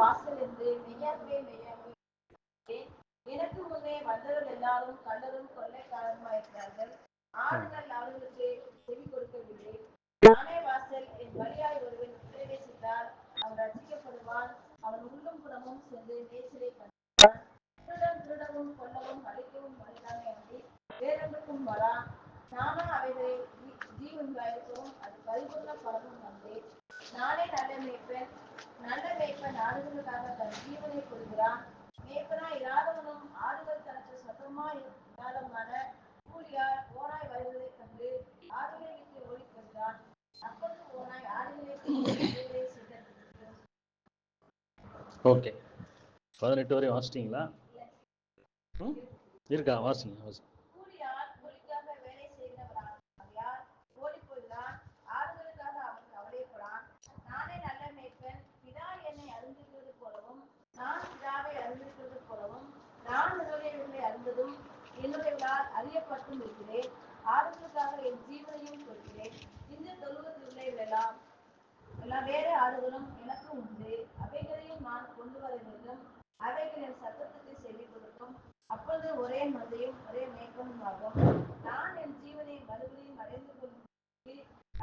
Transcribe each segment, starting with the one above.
வாசல் என்று மெய்யாகவே மெய்யாகவே எனக்கு முன்னே வந்தவர்கள் எல்லாரும் கள்ளரும் கொள்ளைக்காரருமாயிருக்கிறார்கள். ஆடுகள் அவர்களுக்கு செவி கொடுக்கவில்லை. நானே வாசல். என் வழியாய் ஒருவன் பிரவேசித்தால் அவன் ரட்சிக்கப்படுவான். அவன் உள்ளும் புறமும் சென்று மேய்ச்சலை கண்டான். திருடன் திருடவும் கொல்லவும் அழிக்கவும் வருகிறானே அன்றி வேறொன்றுக்கும் வரான். நானா அவைகளை ஜீவன்களாயிருக்கவும் அது பரிபூர்ண பலனும் வந்தேன். நானே நல்ல மேய்ப்பன். நல்ல மேய்ப்பன் ஆடுகளுக்காக தன் ஜீவனை கொடுக்கிறான். மேய்ப்பனாய் இராதவனும் ஆடுகள் தனக்கு சத்தமாய் இராதவனான கூலியார் ஓனாய் வருவதைக் கண்டு ஆடுகளை விட்டு ஓடிப் போகிறான். அப்பொழுது ஓனாய் ஆடுகளை ஓகே, 18 வரை வாசிட்டீங்களா? இருக்கா? வாசிங்க வாசிங்க. கூலியார் கூலிக்காக வேலை செய்கிறவரால் ஓடிப் போகிறான். ஆடுகளுக்காக அவன் கவலைப்படான். நானே நல்ல மேய்ப்பன். பிதா என்னை அறிந்திருக்கிறது போலவும் நான் பிதாவை அறிந்திருக்கிறது போலவும் நான் என்னுடையவர்களை அறிந்ததும் என்னுடையவர்களால் அறியப்பட்டும் இருக்கிறேன். ஆடுகளுக்காக என் ஜீவனையும் கொடுக்கிறேன். இந்த தொழுவத்தில் உள்ளவர்களெல்லாம் வேற ஆடுகளும் எனக்கு உண்டு. அவைகளையும் நான் கொண்டு வர வேண்டும். அவைகள் என் சத்தத்துக்கு செவி கொடுக்கும். அப்பொழுது ஒரே மந்தையும் ஒரே மேய்ப்பனும் ஆகும். நான் என் ஜீவனை மறுபடியும் அடைந்து கொள்ளும்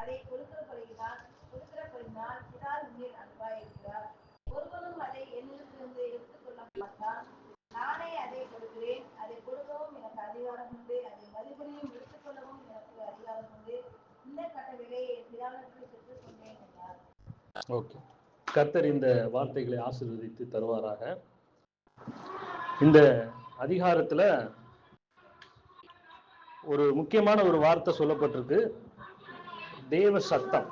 அதை கொடுக்கிறபடினால் பிதா மேல் அன்பாயிருக்கிறார். ஒருவனும் அதை என்னிடத்திலிருந்து எடுத்துக்கொள்ள மாட்டான். நானே அதை கொடுக்கிறேன். அதை கொடுக்கவும் எனக்கு அதிகாரம் உண்டு. அதை மறுபடியும் எடுத்துக்கொள்ளவும் எனக்கு அதிகாரம் உண்டு. இந்த கட்டளையை என் பிதாவிற்கு பெற்றுக் கொண்டேன் என்றார். ஓகே, கர்த்தர் இந்த வார்த்தைகளை ஆசீர்வதித்து தருவாராக. இந்த அதிகாரத்துல ஒரு முக்கியமான ஒரு வார்த்தை சொல்லப்பட்டிருக்கு, தேவ சத்தம்.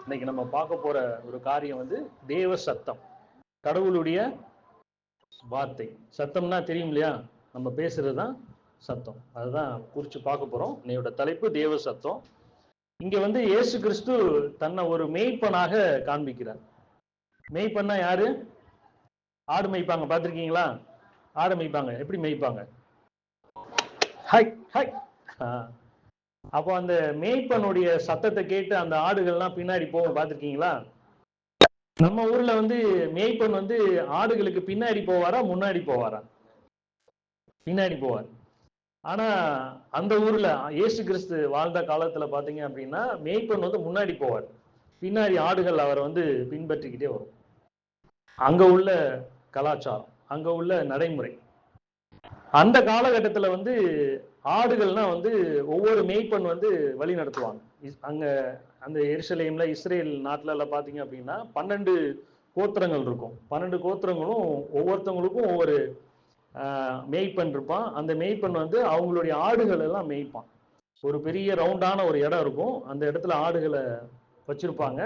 இன்னைக்கு நம்ம பார்க்க போற ஒரு காரியம் வந்து தேவ சத்தம், கடவுளுடைய வார்த்தை. சத்தம்னா தெரியும் இல்லையா? நம்ம பேசுறது தான் சத்தம். அதுதான் குறித்து பார்க்க போறோம். என்னோட தலைப்பு தேவ சத்தம். இங்க வந்து இயேசு கிறிஸ்து தன்னை ஒரு மேய்ப்பனாக காண்பிக்கிறார். மேய்ப்பன்னா யாரு? ஆடு மேய்ப்பாங்க, பார்த்திருக்கீங்களா? ஆடு மேய்ப்பாங்க. எப்படி மேய்ப்பாங்க? High high. அப்போ அந்த மேய்ப்பனுடைய சத்தத்தை கேட்டு அந்த ஆடுகள்லாம் பின்னாடி போகும், பார்த்திருக்கீங்களா? நம்ம ஊர்ல வந்து மேய்ப்பன் வந்து ஆடுகளுக்கு பின்னாடி போவாரா முன்னாடி போவாரா? பின்னாடி போவார். ஆனா அந்த ஊர்ல இயேசு கிறிஸ்து வாழ்ந்த காலத்துல பாத்தீங்க அப்படின்னா மேய்ப்பன் வந்து முன்னாடி போவார், பின்னாடி ஆடுகள் அவரை வந்து பின்பற்றிக்கிட்டே வரும். அங்க உள்ள கலாச்சாரம், அங்க உள்ள நடைமுறை. அந்த காலகட்டத்துல வந்து ஆடுகள்னா வந்து ஒவ்வொரு மேய்ப்பன் வந்து வழி நடத்துவாங்க. அங்க அந்த எருசலேம்ல இஸ்ரேல் நாட்டுல எல்லாம் பாத்தீங்க அப்படின்னா 12 கோத்திரங்கள் இருக்கும். 12 கோத்திரங்களும் ஒவ்வொருத்தவங்களுக்கும் ஒவ்வொரு மேய்ப்பன் இருப்பான். அந்த மேய்ப்பன் வந்து அவங்களுடைய ஆடுகள் எல்லாம் மேய்ப்பான். ஒரு பெரிய ரவுண்டான ஒரு இடம் இருக்கும், அந்த இடத்துல ஆடுகளை வச்சிருப்பாங்க.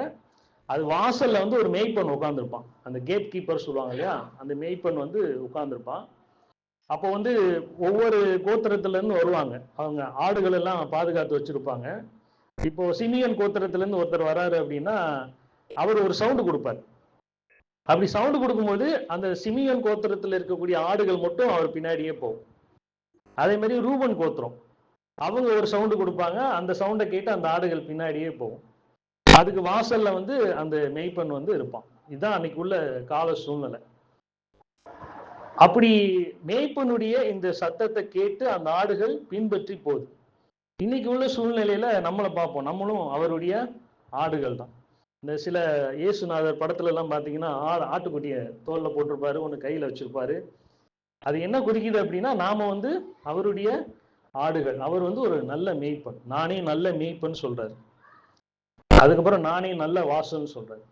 அது வாசல்ல வந்து ஒரு மேய்ப்பன் உட்கார்ந்துருப்பான். அந்த கேட் கீப்பர் சொல்லுவாங்க இல்லையா, அந்த மேய்ப்பன் வந்து உட்கார்ந்துருப்பான். அப்போ வந்து ஒவ்வொரு கோத்திரத்துல இருந்து வருவாங்க, அவங்க ஆடுகள் எல்லாம் பாதுகாத்து வச்சிருப்பாங்க. இப்போ சிமியன் கோத்திரத்துல இருந்து ஒருத்தர் வராரு அப்படின்னா அவர் ஒரு சவுண்டு கொடுப்பார். அப்படி சவுண்டு கொடுக்கும்போது அந்த சிமியன் கோத்திரத்துல இருக்கக்கூடிய ஆடுகள் மட்டும் அவர் பின்னாடியே போகும். அதே மாதிரி ரூபன் கோத்திரம், அவங்க ஒரு சவுண்டு கொடுப்பாங்க, அந்த சவுண்டை கேட்டு அந்த ஆடுகள் பின்னாடியே போகும். அதுக்கு வாசல்ல வந்து அந்த மேய்ப்பன் வந்து இருப்பான். இதுதான் அன்னைக்கு உள்ள கால சூழ்நிலை. அப்படி மேய்ப்பனுடைய இந்த சத்தத்தை கேட்டு அந்த ஆடுகள் பின்பற்றி போகுது. இன்னைக்கு உள்ள சூழ்நிலையில நம்மளை பார்ப்போம், நம்மளும் அவருடைய ஆடுகள் தான். இந்த சில இயேசுநாதர் படத்துல எல்லாம் பாத்தீங்கன்னா ஆட்டுக்குட்டியை தோல்ல போட்டிருப்பாரு, ஒன்று கையில வச்சிருப்பாரு. அது என்ன குறிக்குது அப்படின்னா நாம வந்து அவருடைய ஆடுகள். அவர் வந்து ஒரு நல்ல மேய்ப்பன். நானே நல்ல மேய்ப்பன் சொல்றாரு. அதுக்கப்புறம் நானே நல்ல வாசல்னு சொல்றாரு.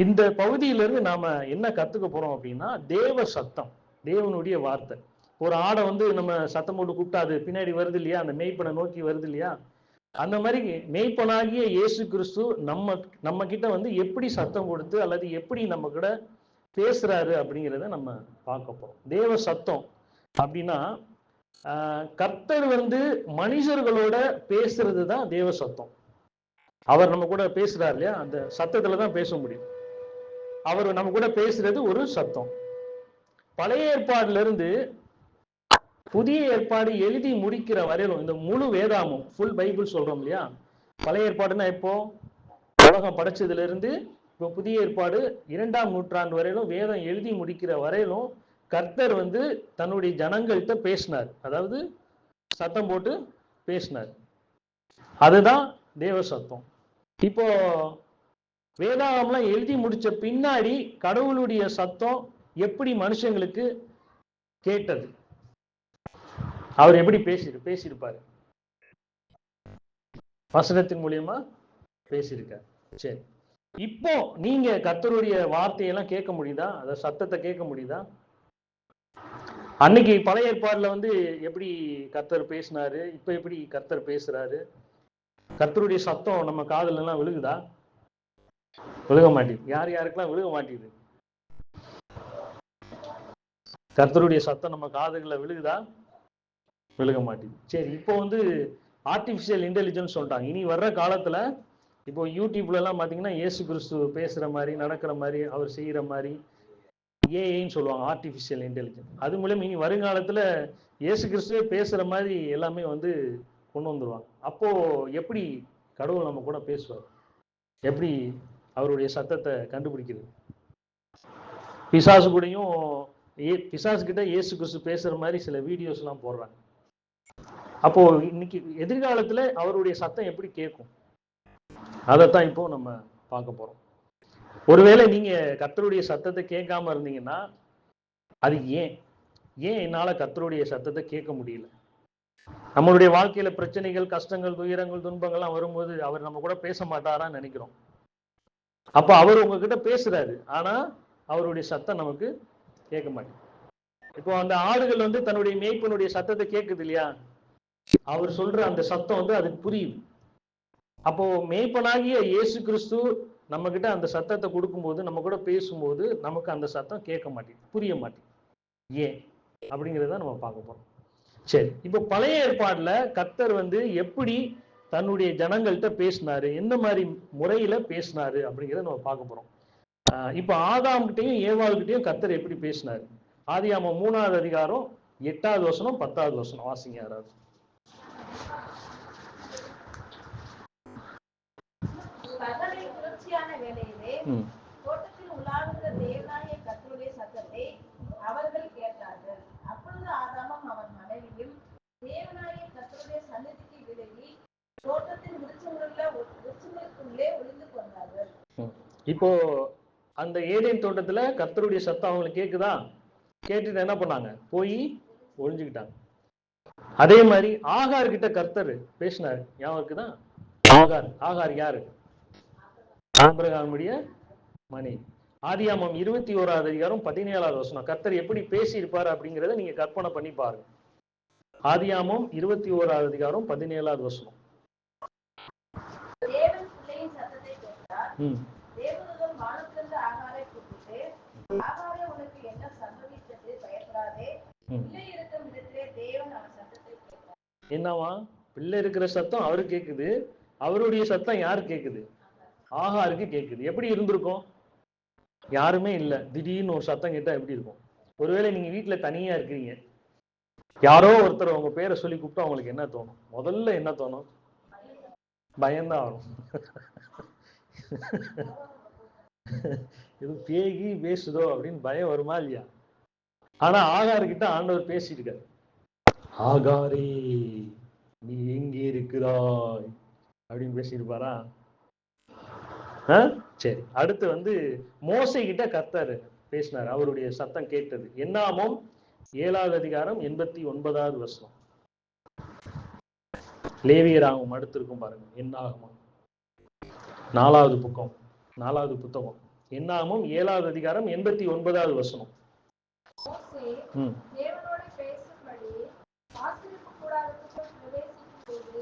இந்த பகுதியிலிருந்து நாம என்ன கத்துக்க போறோம் அப்படின்னா தேவ சத்தம், தேவனுடைய வார்த்தை. ஒரு ஆடை வந்து நம்ம சத்தம் போட்டு கூப்பிட்டா அது பின்னாடி வருது இல்லையா, அந்த மேய்ப்பனை நோக்கி வருது இல்லையா? அந்த மாதிரி மேய்ப்பனாகிய இயேசு கிறிஸ்து நம்ம கிட்ட வந்து எப்படி சத்தம் கொடுத்து அல்லது எப்படி நம்ம கூட பேசுறாரு அப்படிங்கிறத நம்ம பார்க்க போறோம். தேவ சத்தம் அப்படின்னா கர்த்தர் வந்து மனுஷர்களோட பேசுறது தான் தேவ சத்தம். அவர் நம்ம கூட பேசுறாரு இல்லையா, அந்த சத்தத்துல தான் பேச முடியும். அவர் நம்ம கூட பேசுறது ஒரு சத்தம். பழைய ஏற்பாடுல இருந்து புதிய ஏற்பாடு எழுதி முடிக்கிற வரையிலும் இந்த முழு வேதாமும், ஃபுல் பைபிள் சொல்றோம் இல்லையா. பழைய ஏற்பாடுன்னா எப்போ? உலகம் படைச்சதுல இருந்து இப்போ புதிய ஏற்பாடு 2ஆம் நூற்றாண்டு வரையிலும் வேதம் எழுதி முடிக்கிற வரையிலும் கர்த்தர் வந்து தன்னுடைய ஜனங்கள்கிட்ட பேசினார். அதாவது சத்தம் போட்டு பேசினார். அதுதான் தேவ சத்தம். இப்போ வேதாகம்லாம் எழுதி முடிச்ச பின்னாடி கடவுளுடைய சத்தம் எப்படி மனுஷங்களுக்கு கேட்டது, அவர் எப்படி பேசியிருப்பாரு, வசனத்தின் மூலியமா பேசியிருக்கார். சரி, இப்போ நீங்க கர்த்தருடைய வார்த்தையெல்லாம் கேட்க முடியுதா? அத சத்தத்தை கேட்க முடியுதா? அன்னைக்கு பழைய ஏற்பாடுல வந்து எப்படி கர்த்தர் பேசினாரு, இப்ப எப்படி கர்த்தர் பேசுறாரு? கர்த்தருடைய சத்தம் நம்ம காதுல எல்லாம் விழுகுதா? விழுக மாட்டேங்குது. யார் யாருக்கெல்லாம் விழுக மாட்டேங்குது? கர்த்தருடைய சத்தம் நம்ம காதுகளில் விழுகுதா? விழுக மாட்டேங்குது. சரி, இப்போ வந்து ஆர்டிபிஷியல் இன்டெலிஜென்ஸ் சொல்லிட்டாங்க. இனி வர்ற காலத்துல இப்போ யூடியூப்ல எல்லாம் பாத்தீங்கன்னா இயேசு கிறிஸ்து பேசுற மாதிரி, நடக்கிற மாதிரி, அவர் செய்யற மாதிரி ஏஐன்னு சொல்லுவாங்க, ஆர்டிபிஷியல் இன்டெலிஜென்ஸ். அது மூலம் இனி வருங்காலத்துல இயேசு கிறிஸ்துவே பேசுற மாதிரி எல்லாமே வந்து கொண்டு வந்துருவாங்க. அப்போ எப்படி கடவுள் நம்ம கூட பேசுவார்? எப்படி அவருடைய சத்தத்தை கண்டுபிடிக்கிறது? பிசாசு கூடயும் பிசாசு கிட்ட இயேசு கிறிஸ்து பேசுற மாதிரி சில வீடியோஸ் எல்லாம் போடுறாங்க. அப்போ இன்னைக்கு எதிர்காலத்துல அவருடைய சத்தம் எப்படி கேட்கும், அதைத்தான் இப்போ நம்ம பார்க்க போறோம். ஒருவேளை நீங்க கர்த்தருடைய சத்தத்தை கேட்காம இருந்தீங்கன்னா அது ஏன் என்னால கர்த்தருடைய சத்தத்தை கேட்க முடியல? நம்மளுடைய வாழ்க்கையில பிரச்சனைகள், கஷ்டங்கள், துயரங்கள், துன்பங்கள்லாம் வரும்போது அவர் நம்ம கூட பேச மாட்டாரான்னு நினைக்கிறோம். அப்ப அவர் உங்ககிட்ட பேசுறாரு, ஆனா அவருடைய சத்தம் நமக்கு கேட்க மாட்டேங்குது. இப்போ அந்த ஆடுகள் வந்து தன்னுடைய மேய்ப்பனுடைய சத்தத்தை கேட்குது இல்லையா? அவர் சொல்ற அந்த சத்தம் வந்து அதுக்கு புரியுது. அப்போ மேய்ப்பனாகிய இயேசு கிறிஸ்து நம்ம கிட்ட அந்த சத்தத்தை கொடுக்கும்போது, நம்ம கூட பேசும்போது நமக்கு அந்த சத்தம் கேட்க மாட்டேங்குது, புரிய மாட்டேங்குது. ஏன் அப்படிங்கிறத நம்ம பார்க்க போறோம். சரி, இப்போ பழைய ஏற்பாடுல கர்த்தர் வந்து எப்படி தன்னுடைய ஜனங்கள்கிட்ட பேசினாரு, எந்த மாதிரி முறையில பேசினாரு அப்படிங்கிறத நம்ம பார்க்க போறோம். இப்போ ஆதாம் கிட்டையும் ஏவாள் கிட்டையும் கர்த்தர் எப்படி பேசினாரு? ஆதியாகமம் 3ஆவது அதிகாரம் 8வது வசனம் 10வது வசனம் வாசிங்க யாராவது. பகலில் குளிர்ச்சியான வேளையிலே தோட்டத்தில் உலாவுகிற தேவனாகிய கர்த்தருடைய சத்தத்தை அவர்கள் கேட்டார்கள். அப்பொழுது ஆதாமும் அவன் மனைவியும் தேவனாகிய கர்த்தருடைய சந்நிதிக்கு விலகி தோட்டத்தின் விருட்சங்களுக்குள்ளே ஒளிந்து கொண்டார்கள். இப்போ அந்த ஏதேன் தோட்டத்துல கர்த்தருடைய சத்தம் அவங்களுக்கு கேக்குதா? கேட்டுட்டு என்ன பண்ணாங்க? போய் ஒளிஞ்சுக்கிட்டாங்க. அதே மாதிரி ஆகார் கிட்ட கர்த்தர் பேசினார், ஞாபகம் இருக்குதான்? ஆகார் யாரு? ஆபிரகாமுடைய மனைவி. ஆதியாகமம் 21வது அதிகாரம் 17வது வசனம். கர்த்தர் எப்படி பேசி இருப்பாரு அப்படிங்கறத நீங்க கற்பனை பண்ணி பாருங்க. ஆதியாகமம் 21வது அதிகாரம் 17வது வசனம். தேவன் பிள்ளையின் சத்தத்தை கேட்டார். தேவதூதன் வானத்திலிருந்து ஆகாரை கூப்பிட்டு, ஆகாரே, உனக்கு என்ன சம்பவித்தது? பயப்படாதே. பிள்ளை இருக்கும் இடத்திலே தேவன் அவன் சத்தத்தை கேட்டார். என்னவா? பிள்ளை இருக்கிற சத்தம் அவரு கேக்குது, அவருடைய சத்தம் யாரு கேக்குது? ஆகாருக்கு கேக்குது. எப்படி இருந்திருக்கும்? யாருமே இல்ல, திடீர்னு ஒரு சத்தம் கேட்டா எப்படி இருக்கும்? ஒருவேளை நீங்க வீட்டுல தனியா இருக்கிறீங்க, யாரோ ஒருத்தர் உங்க பேரை சொல்லி கூப்பிட்டா உங்களுக்கு என்ன தோணும்? முதல்ல என்ன தோணும்? பயம்தான் வரும். இது பேகி பேசுதோ அப்படின்னு பயம் வருமா இல்லையா? ஆனா ஆகார்கிட்ட ஆண்டவர் பேசியிருக்காரு. ஆகாரே, நீ எங்கே இருக்கிறாய் அப்படின்னு பேசியிருப்பாரா? சரி, அடுத்து வந்து மோசே கிட்ட கர்த்தர் பேசினார், அவருடைய சத்தம் கேட்டது. என்னாகமம் 7வது அதிகாரம் 89வது வசனம். லேவியராகமம் அடுத்து இருக்கும் பாருங்க. என்னாகமம் 4வது புத்தகம். என்னாகமம் 7வது அதிகாரம் 89வது வசனம். தேவனோடு பேசும்படி ஆசரிப்பு கூடாரத்துக்குள் பிரவேசிக்கும் போது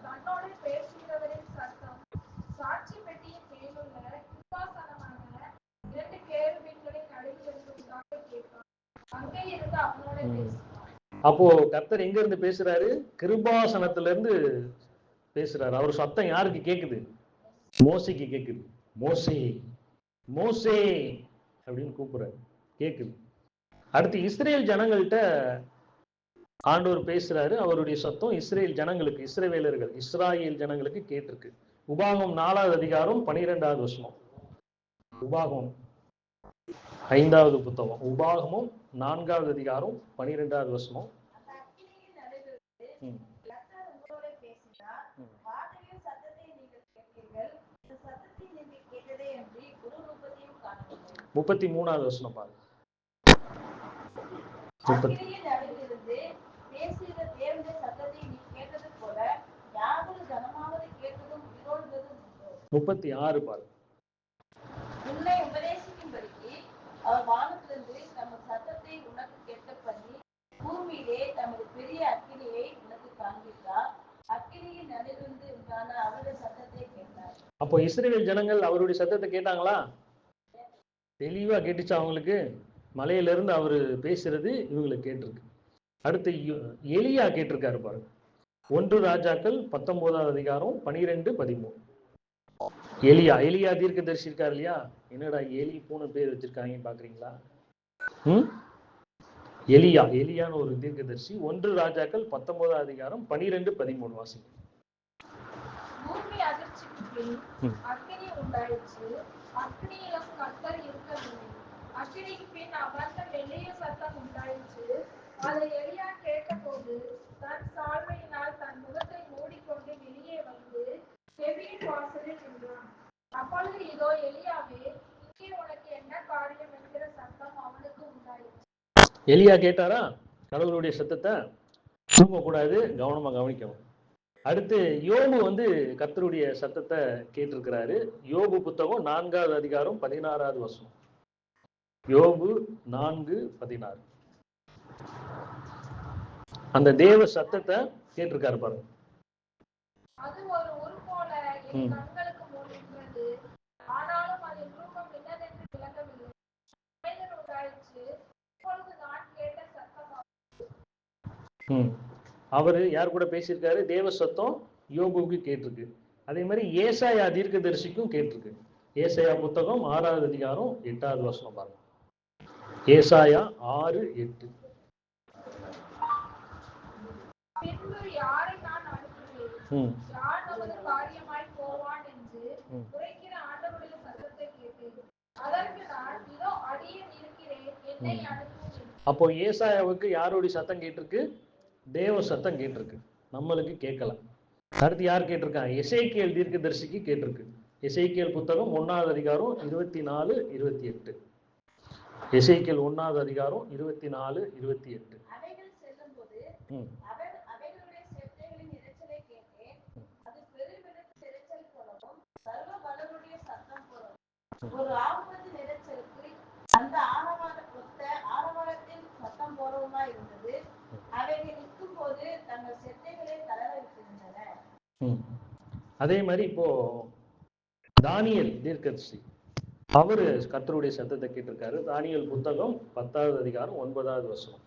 தன்னோடு பேசுகிறவரின் சத்தம் சாட்சி பெட்டியின் மேலுள்ள கிருபாசனமான 2 கேருபீன்களின் நடுவிலிருந்து உண்டாக கேட்கும். அங்கே இருந்து அவனோட பேசுவார். அப்போ கர்த்தர் எங்க இருந்து பேசுறாரு? கிருபாசனத்துல இருந்து பேசுறாரு. அவர் சத்தம் யாருக்கு கேக்குது? மோசைக்கு கேக்குது. மோசே மோசே அப்படின்னு கூப்பிடுறாரு, கேக்குது. அடுத்து இஸ்ரேல் ஜனங்கள்கிட்ட ஆண்டவர் பேசுறாரு. அவருடைய சத்தம் இஸ்ரேல் ஜனங்களுக்கு, இஸ்ரேல் ஜனங்களுக்கு கேட்டிருக்கு. உபாகமம் 4வது அதிகாரம் 12வது வசனம். உபாகமம் 5வது புத்தகம், உபாகமம் 4வது அதிகாரம் 12வது வசனம். அந்த அக்கினியின் நடுவிலிருந்து ம். கர்த்தர் உங்களோட பேசினார். வாதையின் சத்தத்தை நீங்கள் கேட்டீர்கள். இந்த சத்தத்தை நீங்கள் கேட்டதே அன்றி ஒரு ரூபத்தையும் காணவில்லை. 33வது வசனம் பாருங்க. அக்கினியின் நடுவிலிருந்து பேசுகிற தேவனுடைய சத்தத்தை நீ கேட்டது போல யாவது கனமாவது கேட்டதும் உயிரோடுவதும் உண்டோ? 36 பாருங்க. உன்னை உபதேசிக்கும்படிக்கு அவர் வானத்திலிருந்து தமது சத்தத்தை உனக்கு கேட்க பண்ணி பூமியிலே தமது பெரிய அக்கினியை உனக்கு காண்பித்தார். அக்கினியின் நடுவிலிருந்து உண்டான அவருடைய சத்தத்தை கேட்டார். அப்போ இஸ்ரவேல் ஜனங்கள் அவருடைய சத்தத்தை கேட்டாங்களா? தெளிவா கேட்டுச்சு அவங்களுக்கு. மலையிலிருந்து அவர் பேசுறது இவங்களுக்கு கேட்டிருக்கு. அடுத்து எலியா கேட்டிருக்காரு பாருங்க. 1 ராஜாக்கள் 19வது அதிகாரம் 12, 13. எலியா தீர்க்கதரிசி இருக்காரு இல்லையா? என்னடா எலி பூனை பேர் வச்சிருக்காங்க பாக்குறீங்களா? எலியான்னு ஒரு தீர்க்கதரிசி. 1 ராஜாக்கள் 19வது அதிகாரம் 12, 13 வாசிங்க. பூமி அதிர்ச்சிக்கு பின் அக்கினி உண்டாயிற்று. அக்கினியிலும் கர்த்தர் இருக்கவில்லை. அக்கினிக்கு பின் அமர்ந்த மெல்லிய சத்தம் உண்டாயிற்று. அதை எலியா கேட்டபோது தன் சால்வையினால் தன் முகத்தை மூடிக்கொண்டு வெளியே வந்து கெபியின் வாசலில் நின்றான். அப்பொழுது இதோ எலியாவே, இங்கே உனக்கு என்ன காரியம் என்கிற சத்தம் அவனுக்கு உண்டாயிற்று. எலியா கேட்டாரா கடவுளுடைய சத்தத்தை? தூங்கக்கூடாது, கவனமா கவனிக்கணும். அடுத்து யோபு கர்த்தருடைய சத்தத்தை கேட்டிருக்கிறாரு. யோபு புத்தகம் 4வது அதிகாரம் 16வது வசனம். யோபு 4:16. அந்த தேவ சத்தத்தை கேட்டிருக்காரு பாருங்க. அது ஒரு உரு போல என் கண்களுக்கு முன் நின்றது. ஆனாலும் அதன் ரூபம் என்னதென்று விளங்கவில்லை. மனிதன் உண்டாயிற்று. இப்பொழுது நான் கேட்ட சத்தம் அவரு யார் கூட பேசியிருக்காரு? தேவ சத்தம் யோபுவுக்கு கேட்டிருக்கு. அதே மாதிரி ஏசாயா தீர்க்கதரிசிக்கும் கேட்டிருக்கு. ஏசாயா புத்தகம் 6வது அதிகாரம் 8வது வசனம் பாருங்க. ஏசாயா 6:8. பின்பு யாரை நான் அனுப்புவேன்? யார் நமது காரியமாய் போவான் என்று உரைக்கிற ஆண்டவருடைய சத்தத்தை கேட்டேன். அதற்கு நான், இதோ அடியேன் இருக்கிறேன், என்னை அனுப்பும். அப்போ ஏசாயாவுக்கு யாருடைய சத்தம் கேட்டிருக்கு? தேவ சத்தம் கேட்டிருக்கு. நம்மளுக்கு கேட்கல. அடுத்து யார் கேட்டிருக்காங்க? எசேக்கியேல் தீர்க்கதரிசிக்கு கேட்டிருக்கு. எசேக்கியேல் புத்தகம் 1வது அதிகாரம் 24, 28. எசேக்கியேல் 1வது அதிகாரம் 24, 28. அவைகள் செல்லும்போது அவைகளுடைய செட்டைகளின் இரைச்சலை கேட்டேன். அது பெருவெள்ளத்தின் இரைச்சல் போலவும் சர்வ வல்லவருடைய சத்தம் போலவும் ஒரு ஆபத்தின் இரைச்சலுக்கு அந்த ஆரவாரத்தின் சத்தம் போலவுமா இருந்தது. அவைகள் நிற்கும் போது தங்கள் செட்டைகளை தளர விட்டிருந்தன. அதே மாதிரி இப்போ தானியேல் தீர்க்கதரிசி அவரு கர்த்தருடைய சத்தத்தை கேட்டிருக்காரு. தானியேல் புத்தகம் 10வது அதிகாரம் 9வது வசனம்.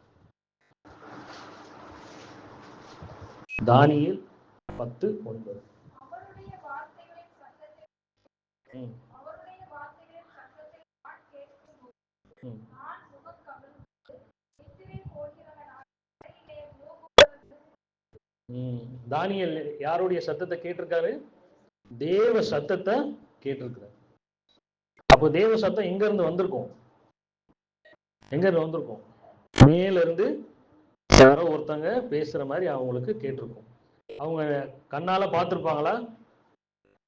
தானியேல் 10:9. அவருடைய வார்த்தைகளின் சத்தத்தை நான் கேட்கும்போது நான் முகம் கவிழ்ந்து நித்திரை போகிறவனாய் அறையிலே மூகுகிறது. தானியேல் யாருடைய சத்தத்தை கேட்டிருக்காரு? தேவ சத்தத்தை கேட்டிருக்கிறார். அப்போ தேவ சத்தம் எங்க இருந்து வந்திருக்கும்? மேல இருந்து யாரோ ஒருத்தங்க பேசுற மாதிரி அவங்களுக்கு கேட்டிருக்கும். அவங்க கண்ணால பார்த்திருப்பாங்களா?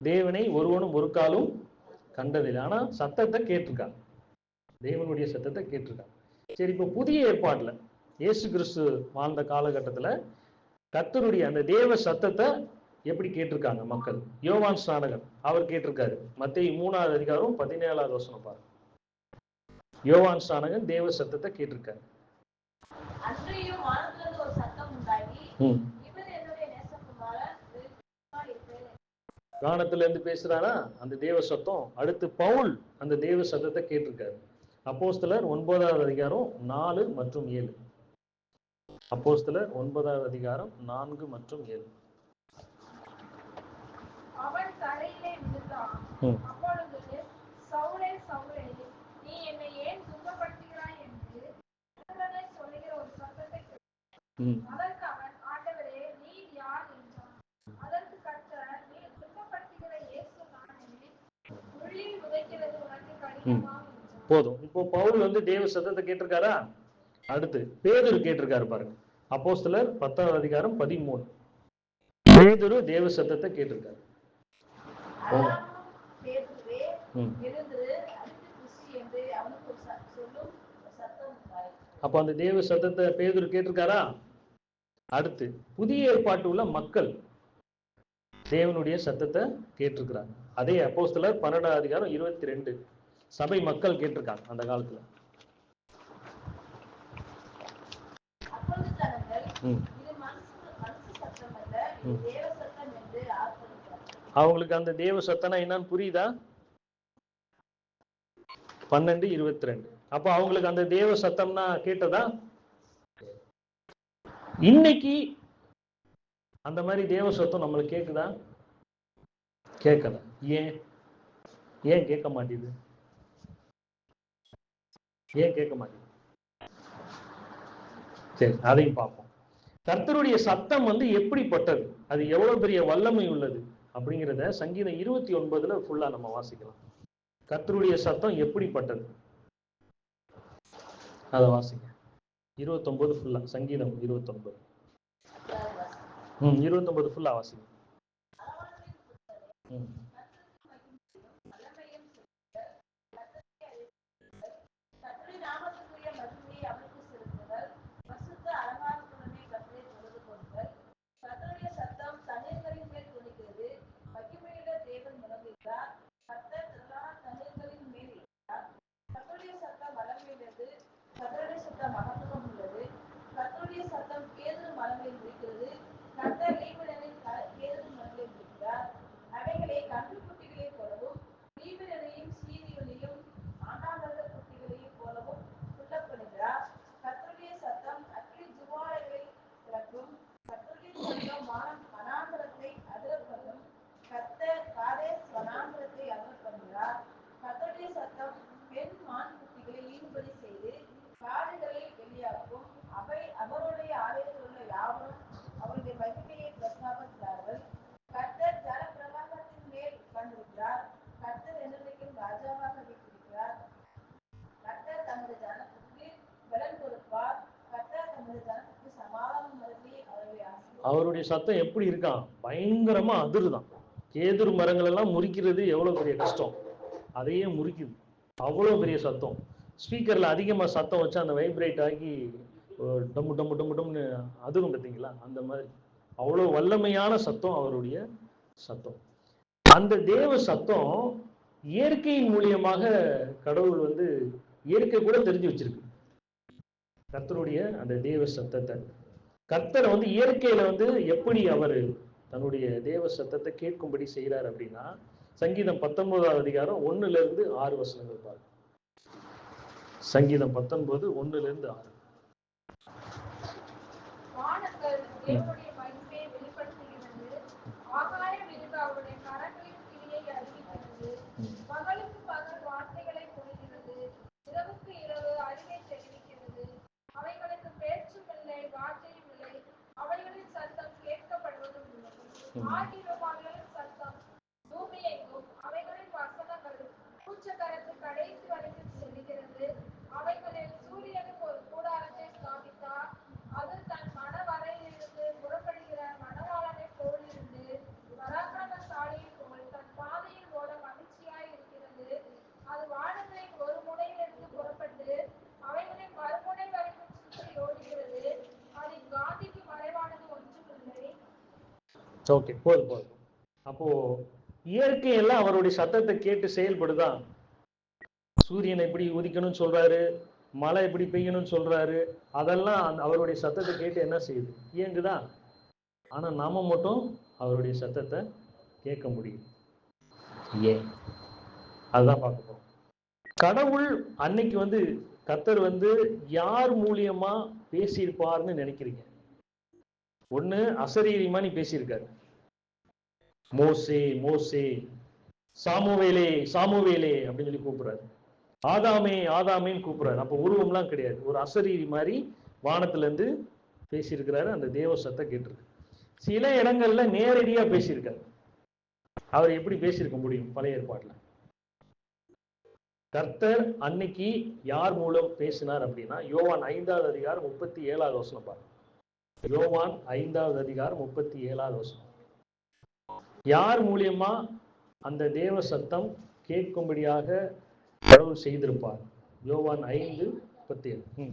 தேவனை ஒருவனும் ஒரு காலும் கண்டதில்லை. ஆனா சத்தத்தை கேட்டிருக்காங்க. தேவனுடைய சத்தத்தை கேட்டிருக்காங்க. சரி, இப்போ புதிய ஏற்பாட்டுல இயேசு கிறிஸ்து வாழ்ந்த காலகட்டத்துல கர்த்தருடைய அந்த தேவ சத்தத்தை எப்படி கேட்டிருக்காங்க மக்கள்? யோவான் ஸ்நானகர் அவர் கேட்டிருக்காரு. மத்தேயு 3வது அதிகாரம் 17வது வசனம் பாருங்க. யோவான் ஸ்நானகன் தேவ சத்தத்தை கேட்டிருக்காரு. அன்றையும் வானத்திலிருந்து ஒரு சத்தம் உண்டாகி, இவர் என்னுடைய நேசகுமாரன், வானத்துல இருந்து பேசுறானா அந்த தேவ சத்தம். அடுத்து பவுல் அந்த தேவ சத்தத்தை கேட்டிருக்காரு. அப்போஸ்தலர் 9வது அதிகாரம் 4 மற்றும் 7. அப்போஸ்தலர் 9வது அதிகாரம் 4 மற்றும் 7. அவன் தரையிலே விழுந்தான். அப்பொழுது சவுலே, சவுலே, நீ என்னை ஏன் துன்பப்படுத்துகிறாய் என்று உடனே சொல்லுகிற ஒரு சத்தத்தை கேட்டான். அதற்கு அவன், ஆண்டவரே, நீர் யார் என்றான். அதற்கு கர்த்தர், நீ துன்பப்படுத்துகிற இயேசு நானே. முள்ளில் உதைக்கிறது உனக்கு போதும். இப்போ பவுல் வந்து தேவ சத்தத்தை கேட்டிருக்காரா? அடுத்து பேதுரு கேட்டிருக்காரு பாருங்க. அப்போஸ்தலர் 10ஆம் அதிகாரம் 13. பேதுரு தேவ சத்தத்தை கேட்டிருக்காரு. அப்ப அந்த தேவ சத்தத்தை பேதுரு கேட்டிருக்காரா? அடுத்து புதிய ஏற்பாட்டு உள்ள மக்கள் தேவனுடைய சத்தத்தை கேட்டிருக்கிறாங்க. அதே அப்போஸ்தலர் 12ஆம் அதிகாரம் 22 சபை மக்கள் கேட்டிருக்காங்க அந்த காலத்துல. அவங்களுக்கு அந்த தேவ சத்தம்னா என்னன்னு புரியுதா? 12:22. அப்ப அவங்களுக்கு அந்த தேவ சத்தம்னா கேட்டதா? இன்னைக்கு அந்த மாதிரி தேவ சத்தம் நம்மளுக்கு கேக்குதா? கேட்கல. ஏன் ஏன் கேட்க மாட்டேங்குது? ஏன் கேட்க மாட்டேங்குது? சரி, அதையும் பார்ப்போம். கர்த்தருடைய சத்தம் வந்து எப்படிப்பட்டது, அது எவ்வளவு பெரிய வல்லமை உள்ளது அப்படிங்கிறத சங்கீதம் 29 ஃபுல்லா நம்ம வாசிக்கலாம். கர்த்தருடைய சத்தம் எப்படிப்பட்டது அதை வாசிங்க. 29 ஃபுல்லா, சங்கீதம் 29. 29 ஃபுல்லா வாசிங்க. அவருடைய சத்தம் எப்படி இருக்கான்? பயங்கரமா அதிருதான். கேதுரு மரங்கள் எல்லாம் முறிக்கிறது எவ்வளவு பெரிய கஷ்டம், அதையே முறிக்குது. அவ்வளவு பெரிய சத்தம். ஸ்பீக்கர்ல அதிகமா சத்தம் வச்சு அந்த வைப்ரேட் ஆகி டம்மு டம்மு டம்மு டம்னு அதிரும் பார்த்தீங்களா, அந்த மாதிரி அவ்வளவு வல்லமையான சத்தம் அவருடைய சத்தம். அந்த தேவ சத்தம் இயற்கையின் மூலியமாக கடவுள் வந்து இயற்கை கூட தெரிஞ்சு வச்சிருக்கு கர்த்தருடைய அந்த தேவ சத்தத்தை. கர்த்தர் வந்து இயற்கையில வந்து எப்படி அவர் தன்னுடைய தேவ சத்தத்தை கேட்கும்படி செய்யறார் அப்படின்னா, சங்கீதம் 19ஆம் அதிகாரம் 1-6 வசனங்கள் பாருங்க. சங்கீதம் 19 1-6. ஓகே, போதும் போதும். அப்போ இயற்கையெல்லாம் அவருடைய சத்தத்தை கேட்டு செயல்படுதான். சூரியனை எப்படி உதிக்கணும்னு சொல்றாரு, மழை எப்படி பெய்யணும்னு சொல்றாரு, அதெல்லாம் அவருடைய சத்தத்தை கேட்டு என்ன செய்யுது? இயங்குதா? ஆனா நாம மட்டும் அவருடைய சத்தத்தை கேட்க முடியும். ஏன்? அதுதான் பார்க்க போறோம். கடவுள் அன்னைக்கு வந்து கர்த்தர் வந்து யார் மூலியமா பேசியிருப்பார்னு நினைக்கிறீங்க? ஒண்ணு அசரீரியமா நீ பேசியிருக்காரு, மோசே மோசே, சாமுவேலே சாமுவேலே அப்படின்னு சொல்லி கூப்பிடுறாரு. ஆதாமே ஆதாமேன்னு கூப்பிடுறாரு. அப்ப உருவம்லாம் கிடையாது, ஒரு அசரீரி மாதிரி வானத்துல இருந்து பேசியிருக்கிறாரு. அந்த தேவ சத்தம் கேட்டிருக்கு. சில இடங்கள்ல நேரடியா பேசியிருக்காரு. அவர் எப்படி பேசியிருக்க முடியும் பழைய ஏற்பாட்டுல? கர்த்தர் அன்னைக்கு யார் மூலம் பேசினார் அப்படின்னா யோவான் 5வது அதிகாரம் 37வது வசனம் பாருங்க. யோவான் 5வது அதிகாரம் 37வது வசனம். யார் மூலியமா அந்த தேவ சத்தம் கேட்கும்படியாக கடவுள் செய்திருப்பார்? யோவான் 5:37.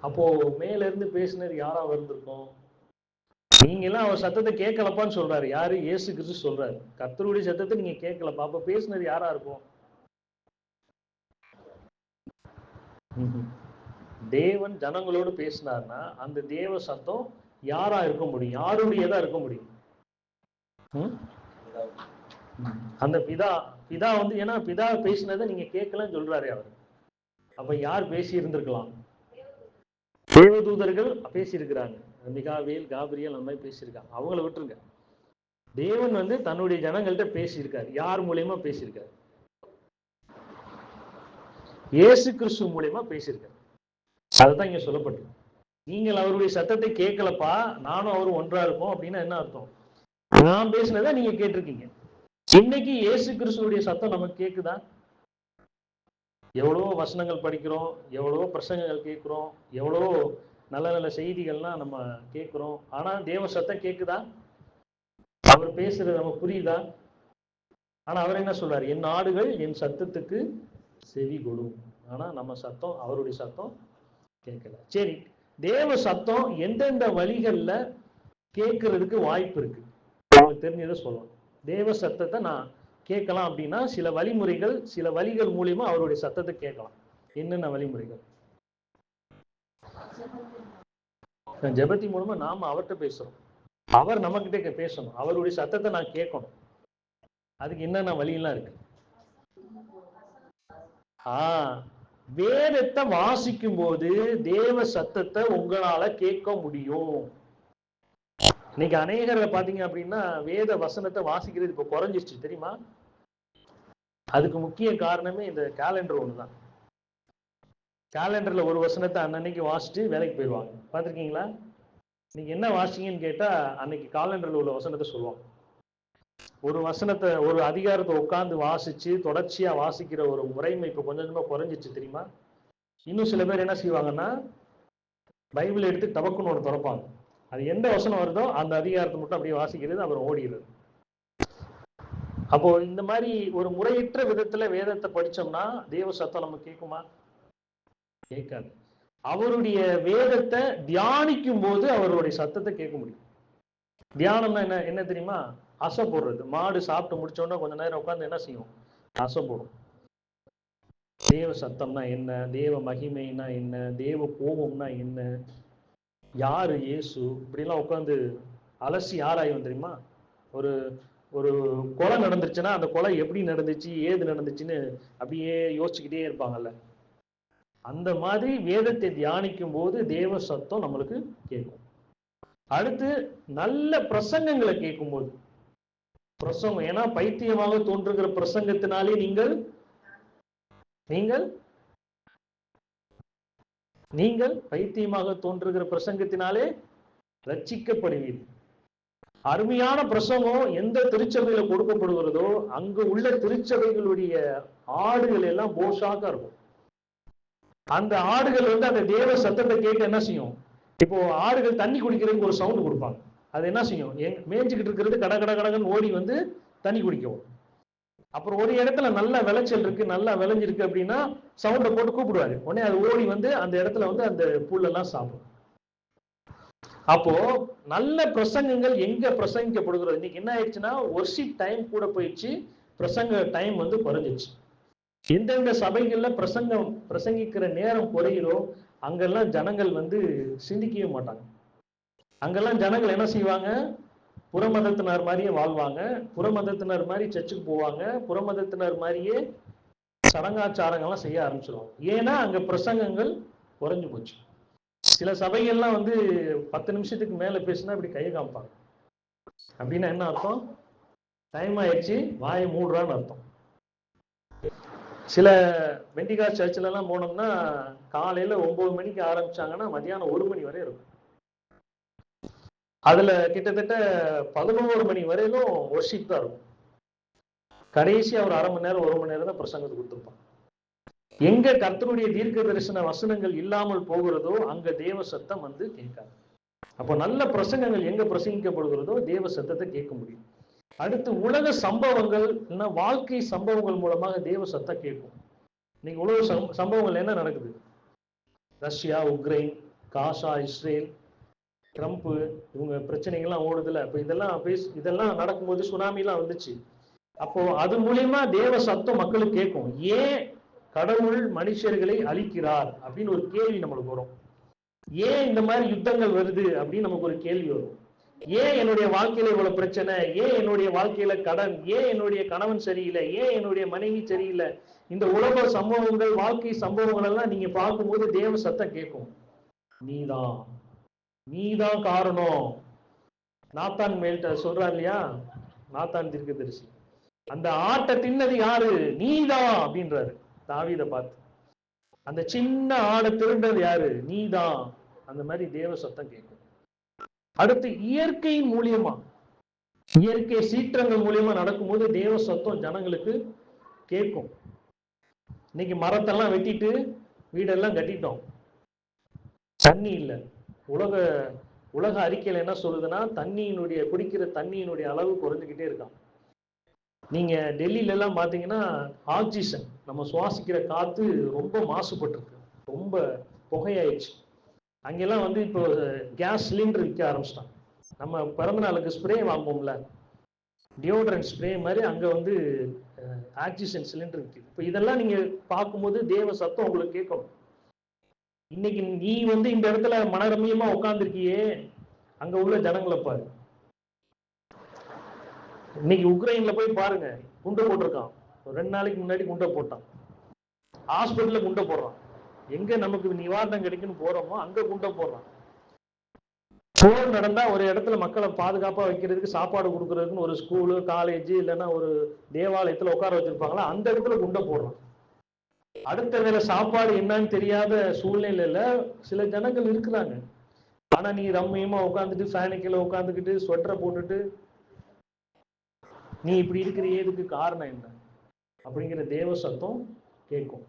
அப்போ மேல இருந்து பேசினர் யாரா வந்திருக்கும்? நீங்க எல்லாம் அவர் சத்தத்தை கேட்கலப்பான்னு சொல்றாரு. யாரு? இயேசு கிறிஸ்து சொல்றாரு. கர்த்தருடைய சத்தத்தை நீங்க கேட்கலப்பா. அப்ப பேசினர் யாரா இருக்கும்? தேவன் ஜனங்களோடு பேசினார்னா அந்த தேவ சத்தம் யாரா இருக்க முடியும்? யாருடையதா இருக்க முடியும்? அந்த பிதா வந்து, ஏன்னா பிதா பேசினதை நீங்க கேட்கலன்னு சொல்றாரு அவர். அப்ப யார் பேசி இருந்திருக்கலாம்? தேவதூதர்கள் பேசியிருக்கிறாங்க. மிகாவேல், காபிரியல் அந்த மாதிரி பேசியிருக்காங்க. அவங்கள விட்டுருங்க. தேவன் வந்து தன்னுடைய ஜனங்கள்கிட்ட பேசியிருக்காரு. யார் மூலியமா பேசியிருக்காரு? இயேசு கிறிஸ்து மூலியமா பேசியிருக்காரு. அதுதான் இங்க சொல்லப்பட்டிருக்கு. நீங்கள் அவருடைய சத்தத்தை கேட்கலப்பா, நானும் அவரும் ஒன்றா இருப்போம் அப்படின்னா என்ன அர்த்தம்? நான் பேசினதை நீங்க கேட்டிருக்கீங்க. இன்னைக்கு இயேசு கிறிஸ்துடைய சத்தம் நமக்கு கேக்குதா? எவ்வளவோ வசனங்கள் படிக்கிறோம், எவ்வளவோ பிரசங்கங்கள் கேட்கிறோம், எவ்வளவோ நல்ல நல்ல செய்திகள்லாம் நம்ம கேட்கிறோம். ஆனா தேவ சத்தம் கேக்குதா? அவர் பேசுறது நமக்கு புரியுதா? ஆனா அவர் என்ன சொல்றாரு? என் ஆடுகள் என் சத்தத்துக்கு செவி கொடும். ஆனா நம்ம சத்தம், அவருடைய சத்தம் கேட்கல. சரி, தேவ சத்தம் எந்தெந்த வழிகள்ல கேட்கறதுக்கு வாய்ப்பு இருக்கு? உங்களுக்கு தெரிஞ்சதை சொல்லலாம். தேவ சத்தத்தை நான் கேட்கலாம் அப்படின்னா சில வழிமுறைகள், சில வழிகள் மூலியமா அவருடைய சத்தத்தை கேட்கலாம். என்னென்ன வழிமுறைகள்? ஜெபத்தின் மூலமா நாம அவர்கிட்ட பேசுறோம், அவர் நம்ம கிட்ட பேசணும், அவருடைய சத்தத்தை நான் கேட்கணும். அதுக்கு என்னென்ன வழியெல்லாம் இருக்கு? வேதத்தை வாசிக்கும் போது தேவ சத்தத்தை உங்களால கேட்க முடியும். இன்னைக்கு அநேகரை பாத்தீங்க அப்படின்னா வேத வசனத்தை வாசிக்கிறது இப்ப குறைஞ்சிருச்சு தெரியுமா? அதுக்கு முக்கிய காரணமே இந்த கேலண்டர் ஒண்ணுதான். கேலண்டர்ல ஒரு வசனத்தை அன்னன்னைக்கு வாசிட்டு வேலைக்கு போயிடுவாங்க. பார்த்துருக்கீங்களா? நீங்க என்ன வாசிங்கன்னு கேட்டா அன்னைக்கு காலண்டர்ல உள்ள வசனத்தை சொல்லுவாங்க. ஒரு வசனத்தை, ஒரு அதிகாரத்தை உட்கார்ந்து வாசிச்சு தொடர்ச்சியா வாசிக்கிற ஒரு முறைமை இப்ப கொஞ்சம் கொஞ்சமா குறைஞ்சிச்சு தெரியுமா? இன்னும் சில பேர் என்ன செய்வாங்கன்னா பைபிள் எடுத்து டபக்குன்னு ஒன்று திறப்பாங்க. அது எந்த வசனம் வருதோ அந்த அதிகாரத்தை மட்டும் அப்படியே வாசிக்கிறது, அப்புறம் ஓடிடுறது. அப்போ இந்த மாதிரி ஒரு முறையற்ற விதத்துல வேதத்தை படிச்சோம்னா தேவ சத்தம் நம்ம கேட்குமா? கேட்காது. அவருடைய வேதத்தை தியானிக்கும் போது அவருடைய சத்தத்தை கேட்க முடியும். தியானம்னா என்ன என்ன தெரியுமா? அசை போடுறது. மாடு சாப்பிட்டு முடிச்சோன்னா கொஞ்ச நேரம் உட்காந்து என்ன செய்யும்? அசை போடும். தேவ சத்தம்னா என்ன? தேவ மகிமைனா என்ன? தேவ கோபம்னா என்ன? யாரு இயேசு? இப்படிலாம் உட்காந்து அலசி ஆராயும் தெரியுமா? ஒரு ஒரு கொலை நடந்துருச்சுன்னா அந்த கொலை எப்படி நடந்துச்சு, ஏது நடந்துச்சுன்னு அப்படியே யோசிச்சுக்கிட்டே இருப்பாங்கல்ல. அந்த மாதிரி வேதத்தை தியானிக்கும் போது தேவ சத்தம் நம்மளுக்கு கேட்கும். அடுத்து நல்ல பிரசங்கங்களை கேட்கும் போது, பிரசங்கம், ஏன்னா பைத்தியமாக தோன்றுகிற பிரசங்கத்தினாலே நீங்கள் நீங்கள் நீங்கள் பைத்தியமாக தோன்றுகிற பிரசங்கத்தினாலே ரட்சிக்கப்படுவீர்கள். அருமையான பிரசங்கம் எந்த திருச்சபையில கொடுக்கப்படுகிறதோ அங்கு உள்ள திருச்சபைகளுடைய ஆடுகள் எல்லாம் போஷாக்கா இருக்கும். அந்த ஆடுகள் வந்து அந்த தேவ சத்தத்தை கேட்டு என்ன செய்யும்? இப்போ ஆடுகள் தண்ணி குடிக்கிறதுக்கு ஒரு சவுண்ட் கொடுப்பாங்க. அது என்ன செய்யும்? மேய்ஞ்சிக்கிட்டு இருக்கிறது கட கட கடகன்னு ஓடி வந்து தண்ணி குடிக்கும். அப்புறம் ஒரு இடத்துல நல்ல விளைச்சல் இருக்கு, நல்லா விளைஞ்சிருக்கு அப்படின்னா சவுண்டை போட்டு கூப்பிடுவாரு. உடனே அது ஓடி வந்து அந்த இடத்துல வந்து அந்த புல்லெல்லாம் சாப்பிடும். அப்போ நல்ல பிரசங்கங்கள் எங்க பிரசங்கிக்கப்படுகிறது? இன்னைக்கு என்ன ஆயிடுச்சுன்னா ஒர்ஷிப் டைம் கூட போயிடுச்சு, பிரசங்க டைம் வந்து குறைஞ்சிச்சு. எந்தெந்த சபைகள்ல பிரசங்கிக்கிற நேரம் குறையிறோ அங்கெல்லாம் ஜனங்கள் வந்து சிந்திக்கவே மாட்டாங்க. அங்கெல்லாம் ஜனங்கள் என்ன செய்வாங்க? புறமதத்தினர் மாதிரியே வாழ்வாங்க, புறமதத்தினர் மாதிரி சர்ச்சுக்கு போவாங்க, புறமதத்தினர் மாதிரியே சடங்காச்சாரங்கள்லாம் செய்ய ஆரம்பிச்சிருவாங்க. ஏன்னா அங்க பிரசங்கங்கள் குறைஞ்சு போச்சு. சில சபைகள்லாம் வந்து 10 நிமிஷத்துக்கு மேல பேசினா இப்படி கையை காமிப்பாங்க. அப்படின்னா என்ன அர்த்தம்? டைம் ஆயிடுச்சு, வாயை மூடுறான்னு அர்த்தம். சில பெண்டிகாஸ்ட் சர்ச்சில் எல்லாம் போனோம்னா காலையில 9 மணிக்கு ஆரம்பிச்சாங்கன்னா மதியானம் 1 மணி வரை இருக்கும். அதுல கிட்டத்தட்ட 11 மணி வரையிலும் ஒர்ஷிப் தான் இருக்கும். கடைசியா ஒரு அரை மணி நேரம் 1 மணி நேரம் தான் பிரசங்கத்தை கொடுத்துருப்பான். எங்க கர்த்தருடைய தீர்க்க தரிசன வசனங்கள் இல்லாமல் போகிறதோ அங்க தேவ சத்தம் வந்து கேட்காது. அப்போ நல்ல பிரசங்கங்கள் எங்க பிரசங்கிக்கப்படுகிறதோ தேவ சத்தத்தை கேட்க முடியும். அடுத்து உலக சம்பவங்கள், வாழ்க்கை சம்பவங்கள் மூலமாக தேவ சத்தம் கேட்கும். இன்னைக்கு உலக சம்பவங்கள் என்ன நடக்குது? ரஷ்யா, உக்ரைன், காசா, இஸ்ரேல், ட்ரம்ப், இவங்க பிரச்சனைகள்லாம் ஓடுதுல. அப்ப இதெல்லாம் நடக்கும்போது சுனாமிலாம் வந்துச்சு. அப்போ அது மூலியமா தேவ சத்தம் மக்களுக்கு கேட்கும். ஏன் கடவுள் மனுஷர்களை அழிக்கிறார் அப்படின்னு ஒரு கேள்வி நம்மளுக்கு வரும். ஏன் இந்த மாதிரி யுத்தங்கள் வருது அப்படின்னு நமக்கு ஒரு கேள்வி வரும். ஏன் என்னுடைய வாழ்க்கையில இவ்வளவு பிரச்சனை? ஏன் என்னுடைய வாழ்க்கையில கடன்? ஏன் என்னுடைய கணவன் சரியில்லை? ஏன் என்னுடைய மனைவி சரியில்லை? இந்த உலக சம்பவங்கள், வாழ்க்கை சம்பவங்கள் எல்லாம் நீங்க பார்க்கும்போது தேவ சத்தம் கேட்கும். நீதான் காரணம். நாத்தான் மேல்ட்ட சொல்றாரு இல்லையா, நாத்தான் தீர்க்கதரிசி, அந்த ஆட்டை தின்னது யாரு? நீதான் அப்படின்றாரு தாவீதை பார்த்து. அந்த சின்ன ஆடை திருண்டது யாரு? நீதான். அந்த மாதிரி தேவ சத்தம் கேட்கும். அடுத்து இயற்கையின் மூலியமா, இயற்கை சீற்றங்கள் மூலியமா நடக்கும்போது தேவ சத்தம் ஜனங்களுக்கு கேட்கும். இன்னைக்கு மரத்தெல்லாம் வெட்டிட்டு வீடெல்லாம் கட்டிட்டோம், தண்ணி இல்லை. உலக அறிக்கையில என்ன சொல்லுதுன்னா, குடிக்கிற தண்ணியினுடைய அளவு குறைஞ்சுக்கிட்டே இருக்கான். நீங்க டெல்லியில எல்லாம் பாத்தீங்கன்னா ஆக்சிஜன், நம்ம சுவாசிக்கிற காத்து ரொம்ப மாசுபட்டிருக்கு, ரொம்ப புகையாயிடுச்சு. அங்கெல்லாம் வந்து இப்போ கேஸ் சிலிண்டர் விற்க ஆரம்பிச்சிட்டாங்க. நம்ம பிறந்த நாளுக்கு ஸ்ப்ரே வாங்குவோம்ல, டியோட்ரண்ட் ஸ்ப்ரே மாதிரி அங்க வந்து ஆக்சிஜன் சிலிண்டர் விற்கிது. இப்போ இதெல்லாம் நீங்க பார்க்கும்போது தேவ சத்தம் உங்களுக்கு கேட்கணும். இன்னைக்கு நீ வந்து இந்த இடத்துல மனரமியமா உட்கார்ந்துருக்கியே, அங்க உள்ள ஜனங்களை பாரு. இன்னைக்கு உக்ரைன்ல போய் பாருங்க, குண்டை போட்டிருக்கான். 2 நாளைக்கு முன்னாடி குண்டை போட்டான். ஹாஸ்பிட்டல்ல குண்டை போடுறான். எங்க நமக்கு நிவாரணம் கிடைக்குன்னு போறோமோ அங்க குண்டை போடுறான். போர் நடந்தா ஒரு இடத்துல மக்களை பாதுகாப்பா வைக்கிறதுக்கு, சாப்பாடு கொடுக்கறதுக்குன்னு ஒரு ஸ்கூலு, காலேஜ், இல்லைன்னா ஒரு தேவாலயத்துல உட்கார வச்சிருப்பாங்களா, அந்த இடத்துல குண்டை போடுறான். அடுத்த வேலை சாப்பாடு என்னன்னு தெரியாத சூழ்நிலையில சில ஜனங்கள் இருக்கிறாங்க. ஆனா நீ ரம்மியமா உட்காந்துட்டு, ஃபேனுக்குள்ள உட்காந்துக்கிட்டு, ஸ்வெட்டரை போட்டுட்டு, நீ இப்படி இருக்கிற ஏதுக்கு காரணம் என்ன அப்படிங்கிற தேவ சத்தம் கேட்கும்.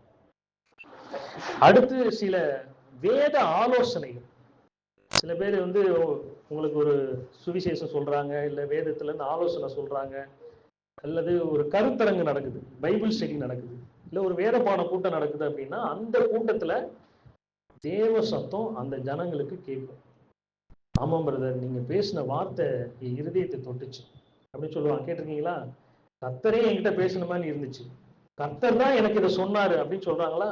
அடுத்து சில வேத ஆலோசனைகள். சில பேர் வந்து உங்களுக்கு ஒரு சுவிசேஷம் சொல்றாங்க, இல்ல வேதத்துல இருந்து ஆலோசனை சொல்றாங்க, அல்லது ஒரு கருத்தரங்கு நடக்குது, பைபிள் ஸ்டடி நடக்குது, இல்ல ஒரு வேதபாட கூட்டம் நடக்குது அப்படின்னா அந்த கூட்டத்துல தேவ சத்தம் அந்த ஜனங்களுக்கு கேட்கும். ஆமாம் பிரதர், நீங்க பேசின வார்த்தை என் இருதயத்தை தொட்டுச்சு அப்படின்னு சொல்லுவாங்க. கேட்டிருக்கீங்களா? கர்த்தரே என்கிட்ட பேசின மாதிரி இருந்துச்சு, கர்த்தர் தான் எனக்கு இதை சொன்னாரு அப்படின்னு சொல்றாங்களா?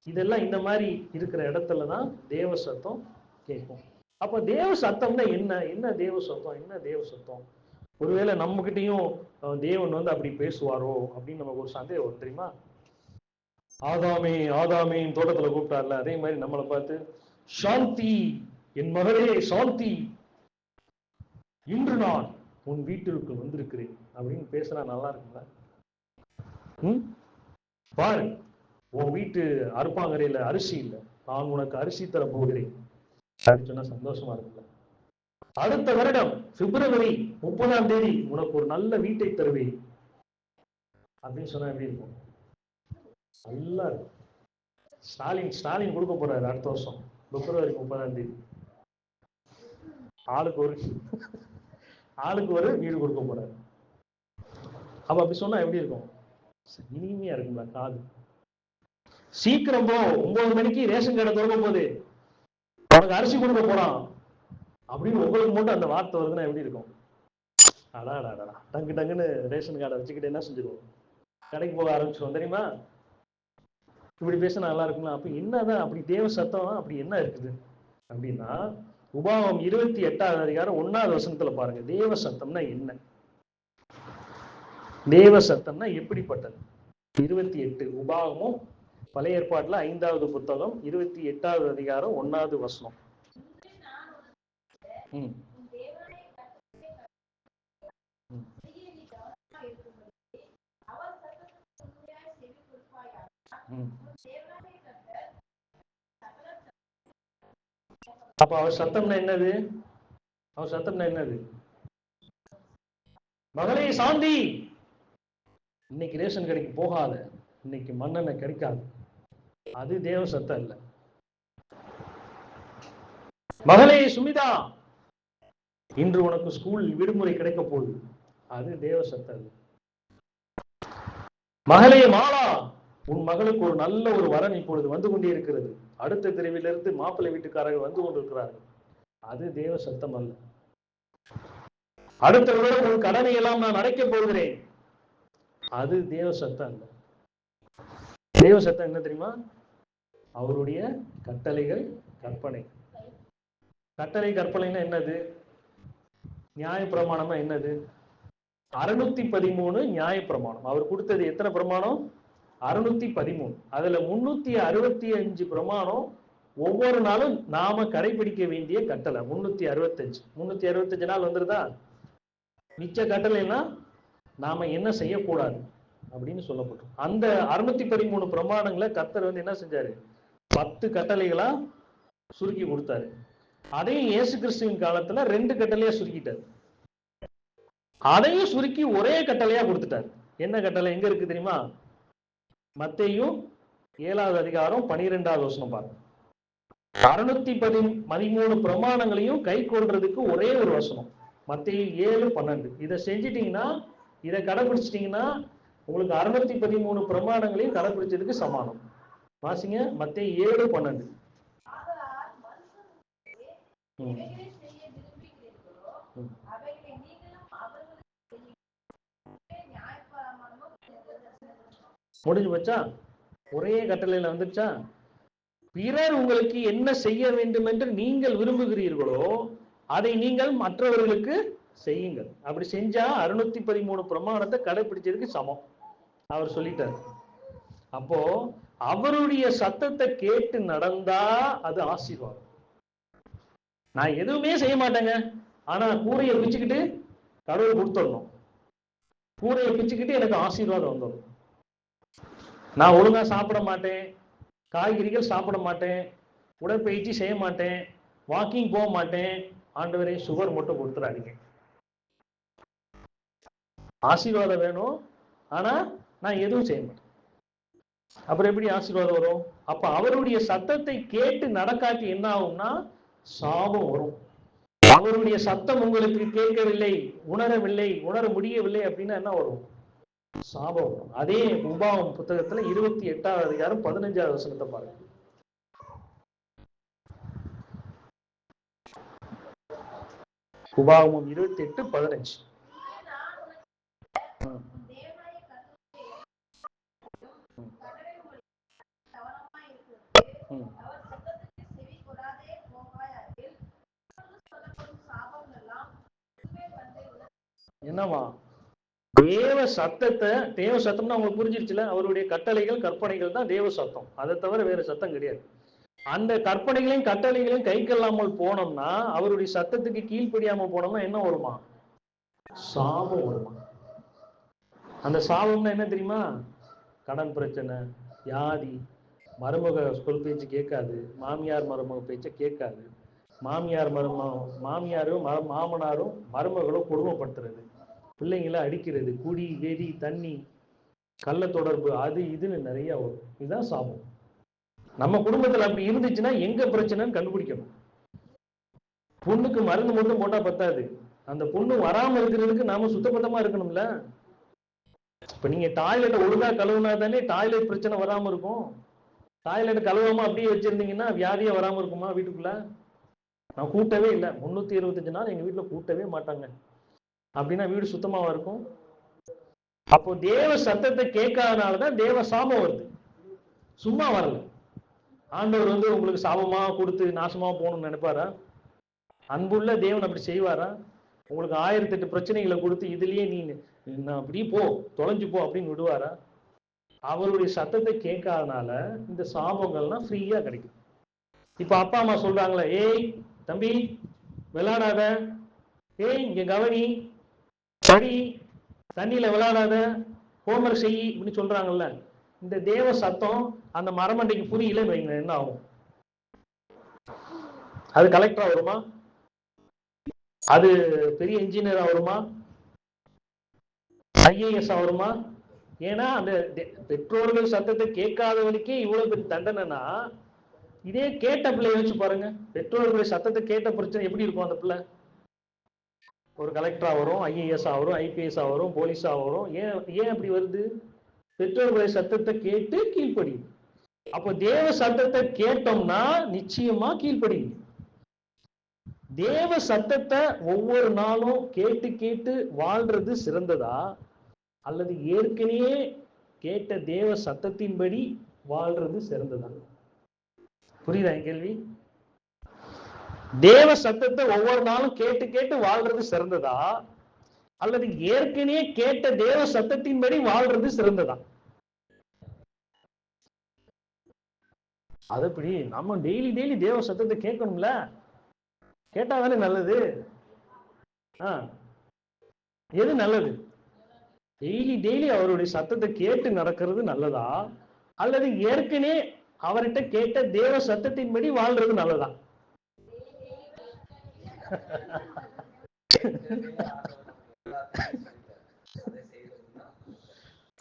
இதெல்லாம் இந்த மாதிரி இருக்கிற இடத்துலதான் தேவ சத்தம் கேட்கும். அப்ப தேவ சத்தம்னா என்ன? என்ன தேவ சத்தம்? என்ன தேவ சத்தம்? ஒருவேளை நம்ம கிட்டையும் தேவன் வந்து அப்படி பேசுவாரோ அப்படின்னு நமக்கு ஒரு சந்தேகம் வரும், தெரியுமா? ஆதாமின் தோட்டத்துல கூப்பிட்டார்ல, அதே மாதிரி நம்மளை பார்த்து சாந்தி என் மகளே சாந்தி, இன்று நான் உன் வீட்டிற்கு வந்திருக்கிறேன் அப்படின்னு பேசினா நல்லா இருக்குங்களா? பாரு, உன் வீட்டு அருப்பாங்கரையில அரிசி இல்லை, நான் உனக்கு அரிசி தர போகிறேன் அப்படின்னு சொன்னா சந்தோஷமா இருக்குல்ல? அடுத்த வருடம் பிப்ரவரி 30ஆம் தேதி உனக்கு ஒரு நல்ல வீட்டை தருவேன் அப்படின்னு சொன்னா எப்படி இருக்கும்? நல்லா இருக்கும். ஸ்டாலின் கொடுக்க போறாரு அடுத்த வருஷம் பிப்ரவரி 30ஆம் தேதி. ஆளுக்கு ஒரு வீடு கொடுக்க போறாரு. அப்ப அப்படி சொன்னா எப்படி இருக்கும்? இனிமையா இருக்குங்களா காது? சீக்கிரம் போ, 9 மணிக்கு ரேஷன் கடை திறக்கும் போது உனக்கு அரிசி கொடுக்க போறான் அப்படின்னு உங்களுக்கு மட்டும் அந்த வார்த்தை வருதுன்னா எப்படி இருக்கும்? அடாடாடா, டங்குன்னு ரேஷன் கார்டை வச்சுக்கிட்டு என்ன செஞ்சிருவோம்? கடைக்கு போக ஆரம்பிச்சிருவோம், தெரியுமா? இப்படி பேச நல்லா இருக்குங்களா? அப்ப என்னதான் அப்படி தேவ சத்தம் அப்படி என்ன இருக்குது அப்படின்னா, உபாகம் 28ஆவது அதிகாரம் 1வது வசனத்துல பாருங்க, தேவ சத்தம்னா என்ன, தேவ சத்தம்னா எப்படிப்பட்டது. 28 உபாகமும் பழைய ஏற்பாட்டுல 5வது புத்தகம் 28ஆவது அதிகாரம் 1வது வசனம். அப்ப அவர் சத்தம்னா என்னது? அவர் சத்தம்னா என்னது? மகளே சாந்தி, இன்னைக்கு ரேஷன் கடைக்கு போகாத, இன்னைக்கு மண்ணெண்ணெய் கிடைக்காது. அது தேவ சத்தம் இல்ல. மகளே சுமிதா, இன்று உனக்கு ஸ்கூல் விடுமுறை கிடைக்க போகுது. அது தேவ சத்தம் இல்ல. மகளே மாலா, உன் மகளுக்கு ஒரு நல்ல ஒரு வரன் இப்பொழுது வந்து கொண்டே இருக்கிறது. அடுத்த தெருவிலிருந்து மாப்பிள்ளை வீட்டுக்காரர்கள் வந்து கொண்டிருக்கிறார்கள். அது தேவ சத்தம் அல்ல. அடுத்த வருடம் உன் கடனை எல்லாம் நான் அடைக்கப் போகிறேன். அது தேவ சத்தம் அல்ல. தேவ சத்தம் என்ன தெரியுமா? அவருடைய கட்டளைகள், கற்பனை. கட்டளை கற்பனைனா என்னது? நியாய பிரமாணமா என்னது? 613 நியாய பிரமாணம். அவர் கொடுத்தது எத்தனை பிரமாணம்? 613. அதுல 365 பிரமாணம் ஒவ்வொரு நாளும் நாம கடைபிடிக்க வேண்டிய கட்டளை. 365 நாள் வந்துருதா? மிச்ச கட்டளைன்னா நாம என்ன செய்யக்கூடாது அப்படின்னு சொல்லப்பட்டோம். அந்த 613 பிரமாணங்களை கர்த்தர் வந்து என்ன செஞ்சாரு? 10 கட்டளைகளா சுருக்கி கொடுத்தாரு. அதையும் இயேசு கிறிஸ்துவின் காலத்துல 2 கட்டளையா சுருக்கிட்டாரு. அதையும் சுருக்கி ஒரே கட்டளையா கொடுத்துட்டாரு. என்ன கட்டளை எங்க இருக்கு தெரியுமா? மத்தேயு 7வது அதிகாரம் 12வது வசனம் பாருங்க. 613 பிரமாணங்களையும் கை கொள்றதுக்கு ஒரே ஒரு வசனம், மத்தேயு 7:12. இதை செஞ்சிட்டீங்கன்னா, இதை கடைபிடிச்சிட்டீங்கன்னா உங்களுக்கு 613 பிரமாணங்களையும் கடைபிடிச்சதுக்கு சமானம். வாசிங்க, மத்தேயு 7:12. முடிஞ்சு போச்சா? ஒரே கட்டளையில வந்துருச்சா? பிறர் உங்களுக்கு என்ன செய்ய வேண்டும் என்று நீங்கள் விரும்புகிறீர்களோ அதை நீங்கள் மற்றவர்களுக்கு செய்யுங்கள். அப்படி செஞ்சா 613 பிரமாணத்தை கடைபிடிச்சதுக்கு சமம். அவர் சொல்லிட்டார். அப்போ அவருடைய சத்தத்தை கேட்டு நடந்தா அது ஆசீர்வாதம். நான் எதுவுமே செய்ய மாட்டேங்க, ஆனா கூரையை பிச்சுக்கிட்டு கடவுள் கொடுத்துடணும். கூரையை பிச்சுக்கிட்டு எனக்கு ஆசீர்வாதம் வந்துடும். நான் ஒழுங்கா சாப்பிட மாட்டேன், காய்கறிகள் சாப்பிட மாட்டேன், உடற்பயிற்சி செய்ய மாட்டேன், வாக்கிங் போக மாட்டேன், ஆண்டவரே சுகர் மட்டும் கொடுத்துறாதீங்க. ஆசீர்வாதம் வேணும், ஆனா நான் எதுவும் செய்ய மாட்டேன். அப்புறம் எப்படி ஆசீர்வாதம் வரும்? அப்ப அவருடைய சத்தத்தை கேட்டு நடக்காட்டி என்ன ஆகும்னா சாபம் வரும். அவருடைய சத்தம் உங்களுக்கு கேட்கவில்லை, உணரவில்லை, உணர முடியவில்லை அப்படின்னா என்ன வரும்? சாபம் வரும். அதே உபாகமம் புத்தகத்துல 28வது அதிகாரம் 15வது வசனத்தை பாருங்க. உபாகமம் 28:15. என்னவா? தேவ சத்தத்தை, தேவ சத்தம்னா உங்களுக்கு புரிஞ்சிருச்சுல? அவருடைய கட்டளைகள், கற்பனைகள் தான் தேவ சத்தம். அதை தவிர வேற சத்தம் கிடையாது. அந்த கற்பனைகளையும் கட்டளைகளையும் கை கொள்ளாமல் போனோம்னா, அவருடைய சத்தத்துக்கு கீழ்ப்படியாம போனோம்னா என்ன வருமா? சாபம் வருமா? அந்த சாபம்னா என்ன தெரியுமா? கடன் பிரச்சனை, வியாதி, மருமக சொல் பேச்சு கேட்காது, மாமியார் மருமக பேச்சை கேட்காது, மாமியாரும் மாமனாரும் மருமகளும் கொடுமைப்படுத்துறது, பிள்ளைங்களை அடிக்கிறது, குடி, வெறி, தண்ணி, கள்ள தொடர்பு, அது இதுன்னு நிறைய வரும். இதுதான் சாபம். நம்ம குடும்பத்துல அப்படி இருந்துச்சுன்னா எங்க பிரச்சனைன்னு கண்டுபிடிக்கணும். பொண்ணுக்கு மருந்து மட்டும் போட்டா பத்தாது, அந்த பொண்ணு வராம இருக்கிறதுக்கு நாம சுத்தபத்தமா இருக்கணும்ல. இப்ப நீங்க டாய்லெட்டை ஒழுங்கா கழுவுனா தானே டாய்லெட் பிரச்சனை வராம இருக்கும். டாய்லெட் கழுவாம அப்படியே வச்சிருந்தீங்கன்னா வியாதியா வராம இருக்குமா வீட்டுக்குள்ள? நான் கூட்டவே இல்லை, 365 நாள் எங்க வீட்டுல கூட்டவே மாட்டாங்க அப்படின்னா வீடு சுத்தமாவா இருக்கும்? அப்போ தேவ சத்தத்தை கேட்காதனாலதான் தேவ சாபம் வருது, சும்மா வரல. ஆண்டவர் வந்து உங்களுக்கு சாபமா கொடுத்து நாசமா போகணும்னு நினைப்பாரா? அன்புள்ள தேவன் அப்படி செய்வாரா? உங்களுக்கு 1008 பிரச்சனைகளை கொடுத்து இதுலயே நீ அப்படி போ, தொலைஞ்சு போ அப்படின்னு விடுவாரா? அவருடைய சத்தத்தை கேட்காதனால இந்த சாபங்கள்லாம் ஃப்ரீயா கிடைக்கும். இப்ப அப்பா அம்மா சொல்றாங்களே, ஏய் தம்பி விளையாடாத, ஏய் இங்க கவனி, சரி தண்ணியில விளையாடாத, ஹோம்ஒர்க் செய் இப்படின்னு சொல்றாங்கல்ல. இந்த தேவ சத்தம் அந்த மரமண்டைக்கு புரியலன்னு வைங்க, என்ன ஆகும்? அது கலெக்டரா வருமா? அது பெரிய இன்ஜினியர் ஆகுமா, ஐஏஎஸ் ஆகுமா? ஏன்னா அந்த பெற்றோர்கள் சத்தத்தை கேட்காதவனுக்கே இவ்வளவு பெரிய தண்டனைனா, இதே கேட்ட பிள்ளைய வச்சு பாருங்க. பெற்றோர்களுடைய சத்தத்தை கேட்ட பிரச்சனை எப்படி இருக்கும்? அந்த பிள்ளை ஒரு கலெக்டரா வரும், ஐஏஎஸ் ஆகும், ஐபிஎஸ் ஆகும், போலீஸா வரும். ஏன் ஏன் அப்படி வருது? பெற்றோர்களுடைய சத்தத்தை கேட்டு கீழ்ப்படியும். அப்போ தேவ சத்தத்தை கேட்டோம்னா நிச்சயமா கீழ்ப்படியும். தேவ சத்தத்தை ஒவ்வொரு நாளும் கேட்டு கேட்டு வாழ்றது சிறந்ததா, அல்லது ஏற்கனவே கேட்ட தேவ சத்தத்தின்படி வாழ்றது சிறந்ததா? புரியுதா என் கேள்வி? தேவ சத்தத்தை ஒவ்வொரு நாளும் கேட்டு கேட்டு வாழ்றது சிறந்ததா, அல்லது ஏற்கனவே கேட்ட தேவ சத்தத்தின்படி வாழ்றது சிறந்ததா? அதுபடி நம்ம டெய்லி டெய்லி தேவ சத்தத்தை கேட்கணும்ல. கேட்டாதானே நல்லது. எது நல்லது? டெய்லி டெய்லி அவருடைய சத்தத்தை கேட்டு நடக்கிறது நல்லதா, அல்லது ஏற்கனவே அவர்கிட்ட கேட்ட தேவ சத்தத்தின்படி வாழ்றது நல்லதா?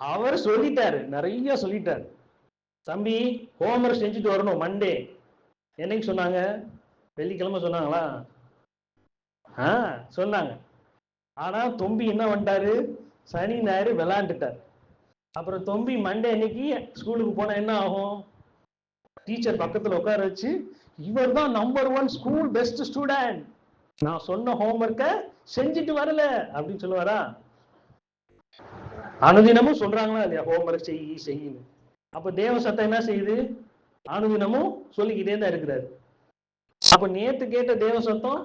அவர் சொல்லிட்டாரு, நிறைய சொல்லிட்டாரு. தம்பி ஹோம்ஒர்க் செஞ்சுட்டு வரணும் மண்டே. என்னைக்கு சொன்னாங்க? வெள்ளிக்கிழமை சொன்னாங்களா? சொன்னாங்க. ஆனா தொம்பி என்ன பண்ணிட்டாரு? சனி ஞாயிறு விளையாண்டுட்டார். அப்புறம் தொம்பி மண்டே அன்னைக்கு ஸ்கூலுக்கு போனா என்ன ஆகும்? டீச்சர் பக்கத்துல உட்கார வச்சு, இவர் தான் நம்பர் 1 ஸ்கூல் பெஸ்ட் ஸ்டூடெண்ட், நான் சொன்ன ஹோம்ஒர்க்க செஞ்சுட்டு வரல அப்படின்னு சொல்லுவாரா? அனுதினமும் சொல்றாங்களா இல்லையா ஹோம்ஒர்க் செய்யுன்னு? அப்ப தேவ சத்தம் என்ன செய்யுது? அனுதினமும் சொல்லிக்கிட்டே தான் இருக்கிறாரு. அப்ப நேத்து கேட்ட தேவ சத்தம்,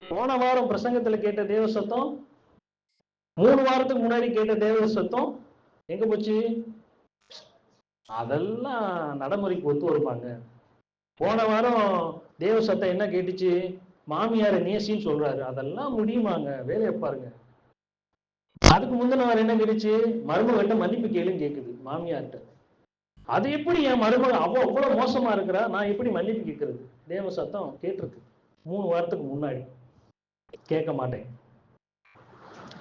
போன வாரம் பிரசங்கத்துல கேட்ட தேவ சத்தம், 3 வாரத்துக்கு முன்னாடி கேட்ட தேவ சத்தம் எங்க போச்சு? அதெல்லாம் நடைமுறைக்கு ஒத்து வருவாங்க. போன வாரம் தேவ சத்தம் என்ன கேட்டுச்சு? மாமியார நேசின்னு சொல்றாரு. அதெல்லாம் முடியுமாங்க? வேலையை பாருங்க. அதுக்கு முந்தின வாரம் என்ன கேட்டுச்சு? மருமகிட்ட மன்னிப்பு கேளுன்னு கேக்குது மாமியார்கிட்ட. அது எப்படி என் மருமக அவ்வளவு மோசமா இருக்கிறா, நான் எப்படி மன்னிப்பு கேட்கறது? தேவ சத்தம் கேட்டிருக்கு 3 வாரத்துக்கு முன்னாடி. கேட்க மாட்டேன்.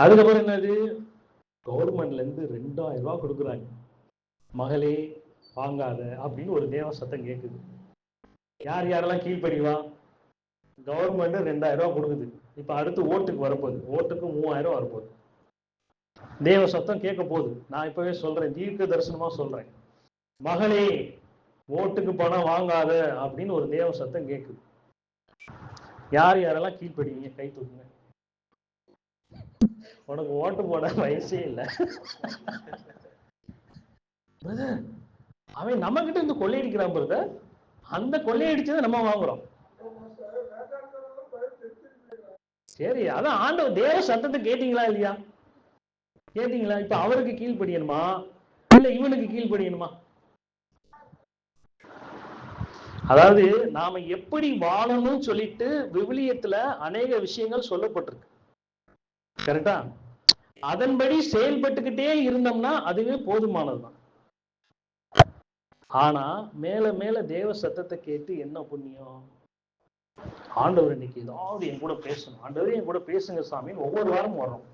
அதுக்கப்புறம் என்னது? கவர்மெண்ட்ல இருந்து 2000 ரூபாய் கொடுக்குறாங்க, மகளே வாங்காத அப்படின்னு ஒரு தேவ சத்தம் கேட்குது. யார் யாரெல்லாம் கீழ்ப்படிவா? கவர்மெண்ட் 2000 ரூபாய் கொடுக்குது. இப்ப அடுத்து ஓட்டுக்கு வரப்போகுது, ஓட்டுக்கு 3000 வரப்போகுது. தேவ சத்தம் கேட்க போகுது. நான் இப்பவே சொல்றேன், தீர்க்க தரிசனமா சொல்றேன், மகளே ஓட்டுக்கு பணம் வாங்காத அப்படின்னு ஒரு தேவ சத்தம் கேட்குது. யார் யாரெல்லாம் கீழ்ப்படுவீங்க? கை தூக்குங்க. உனக்கு ஓட்டு போட வயசே இல்லை. அவன் நம்ம கிட்ட இருந்து கொள்ளையடிக்கிறான் பிரதர். அந்த கொள்ளையடிச்சதை நம்ம வாங்குறோம். சரி, அதான் ஆண்டவர் தேவ சத்தத்தை கேட்டீங்களா இல்லையா? கேட்டீங்களா? இப்ப அவருக்கு கீழ்ப்படியணுமா இல்ல இவனுக்கு கீழ்ப்படியணுமா? அதாவது நாம எப்படி வாழணும்னு சொல்லிட்டு விவிலியத்துல அநேக விஷயங்கள் சொல்லப்பட்டிருக்கு, கரெக்டா? அதன்படி செயல்பட்டுக்கிட்டே இருந்தோம்னா அதுவே போதுமானதுதான். ஆனா மேல மேல தேவ சத்தத்தை கேட்டு என்ன புண்ணியம்? ஆண்டவர் இன்னைக்கு ஏதாவது என் கூட பேசணும், ஆண்டவர் என் கூட பேசுங்க சாமின்னு ஒவ்வொரு வாரமும் வர்றோம்.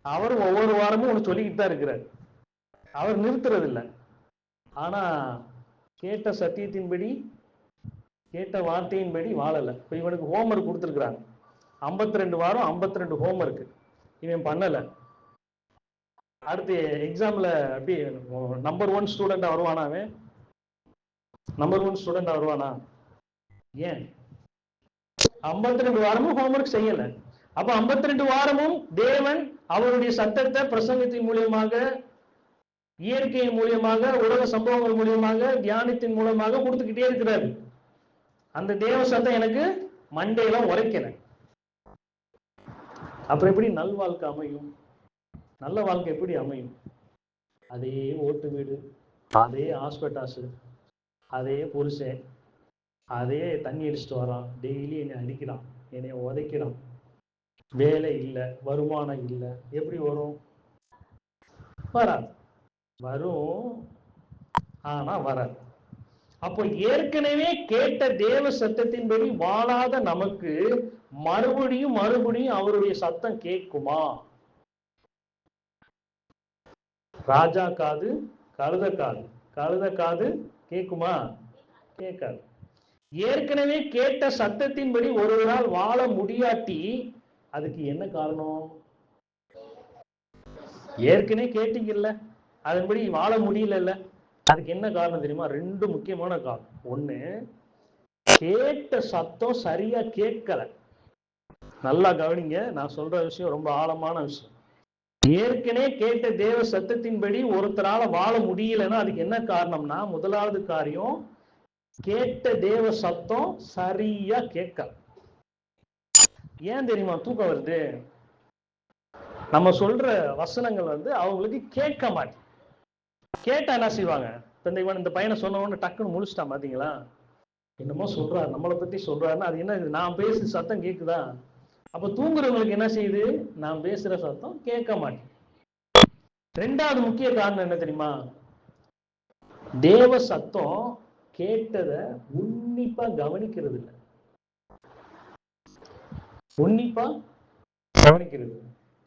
அவர் ஒவ்வொரு வாரமும் ஒன்று சொல்லிக்கிட்டு தான் இருக்கிறார். அவர் நிறுத்துறது இல்லை. ஆனா கேட்ட சத்தியத்தின்படி, கேட்ட வார்த்தையின்படி வாழல. இப்ப இவனுக்கு ஹோம்ஒர்க் கொடுத்துருக்குறாங்க, 52 வாரம் 52 ஹோம்ஒர்க். இவன் பண்ணல. அடுத்து எக்ஸாம்ல அப்படி நம்பர் 1 ஸ்டூடெண்டா வருவானா? அவன் நம்பர் 1 ஸ்டூடெண்டா வருவானா? ஏன்? 52 வாரமும் ஹோம்ஒர்க் செய்யல. அப்ப 52 வாரமும் தேவன் அவருடைய சத்தத்தை பிரசங்கத்தின் மூலியமாக, இயற்கையின் மூலியமாக, உலக சம்பவங்கள் மூலியமாக, தியானத்தின் மூலமாக கொடுத்துக்கிட்டே இருக்கிறாரு. அந்த தேவ சத்தம் எனக்கு மண்டையெல்லாம் உரைக்கல. அப்புறம் எப்படி நல்வாழ்க்கை அமையும்? நல்ல வாழ்க்கை எப்படி அமையும்? அதே ஓட்டு வீடு, அதே ஹாஸ்பிட்டாஸ், அதே புருஷன், அதே தண்ணி அடிச்சுட்டு வரான், டெய்லி என்னை அடிக்கிறான், என்னை உதைக்கிறான், வேலை இல்லை, வருமானம் இல்லை. எப்படி வரும்? வராது. வரும், ஆனா வராது. அப்போ ஏற்கனவே கேட்ட தேவ சத்தத்தின்படி வாழாத நமக்கு மறுபடியும் மறுபடியும் அவருடைய சத்தம் கேட்குமா? ராஜா காது கழுத காது, கழுத காது கேட்குமா? கேட்காது. ஏற்கனவே கேட்ட சத்தத்தின்படி ஒருவரால் வாழ முடியாட்டி அதுக்கு என்ன காரணம்? ஏற்கனவே கேட்டீங்கல்ல, அதன்படி வாழ முடியல, அதுக்கு என்ன காரணம் தெரியுமா? ரெண்டு முக்கியமான காரணம். ஒண்ணு, கேட்ட சத்தம் சரியா கேட்கல. நல்லா கவனிங்க, நான் சொல்ற விஷயம் ரொம்ப ஆழமான விஷயம். ஏற்கனவே கேட்ட தேவ சத்தத்தின்படி ஒருத்தரால வாழ முடியலன்னா அதுக்கு என்ன காரணம்னா, முதலாவது காரியம், கேட்ட தேவ சத்தம் சரியா கேட்கல. ஏன் தெரியுமா தூக்கம் வருது? நம்ம சொல்ற வசனங்கள் வந்து அவங்களுக்கு கேட்க மாட்டேன். கேட்டா என்ன செய்வாங்க? இந்த பையனை சொன்ன உடனே டக்குன்னு முழிச்சிட்டான் பாத்தீங்களா? என்னமோ சொல்றாரு, நம்மளை பத்தி சொல்றாருன்னா அது என்ன? நான் பேசுற சத்தம் கேக்குதா? அப்ப தூங்குறவங்களுக்கு என்ன செய்யுது? நான் பேசுற சத்தம் கேட்க மாட்டேன். ரெண்டாவது முக்கிய காரணம் என்ன தெரியுமா? தேவ சத்தம் கேட்டத உன்னிப்பா கவனிக்கிறது இல்லை. உன்னிப்பா கவனிக்கிறது.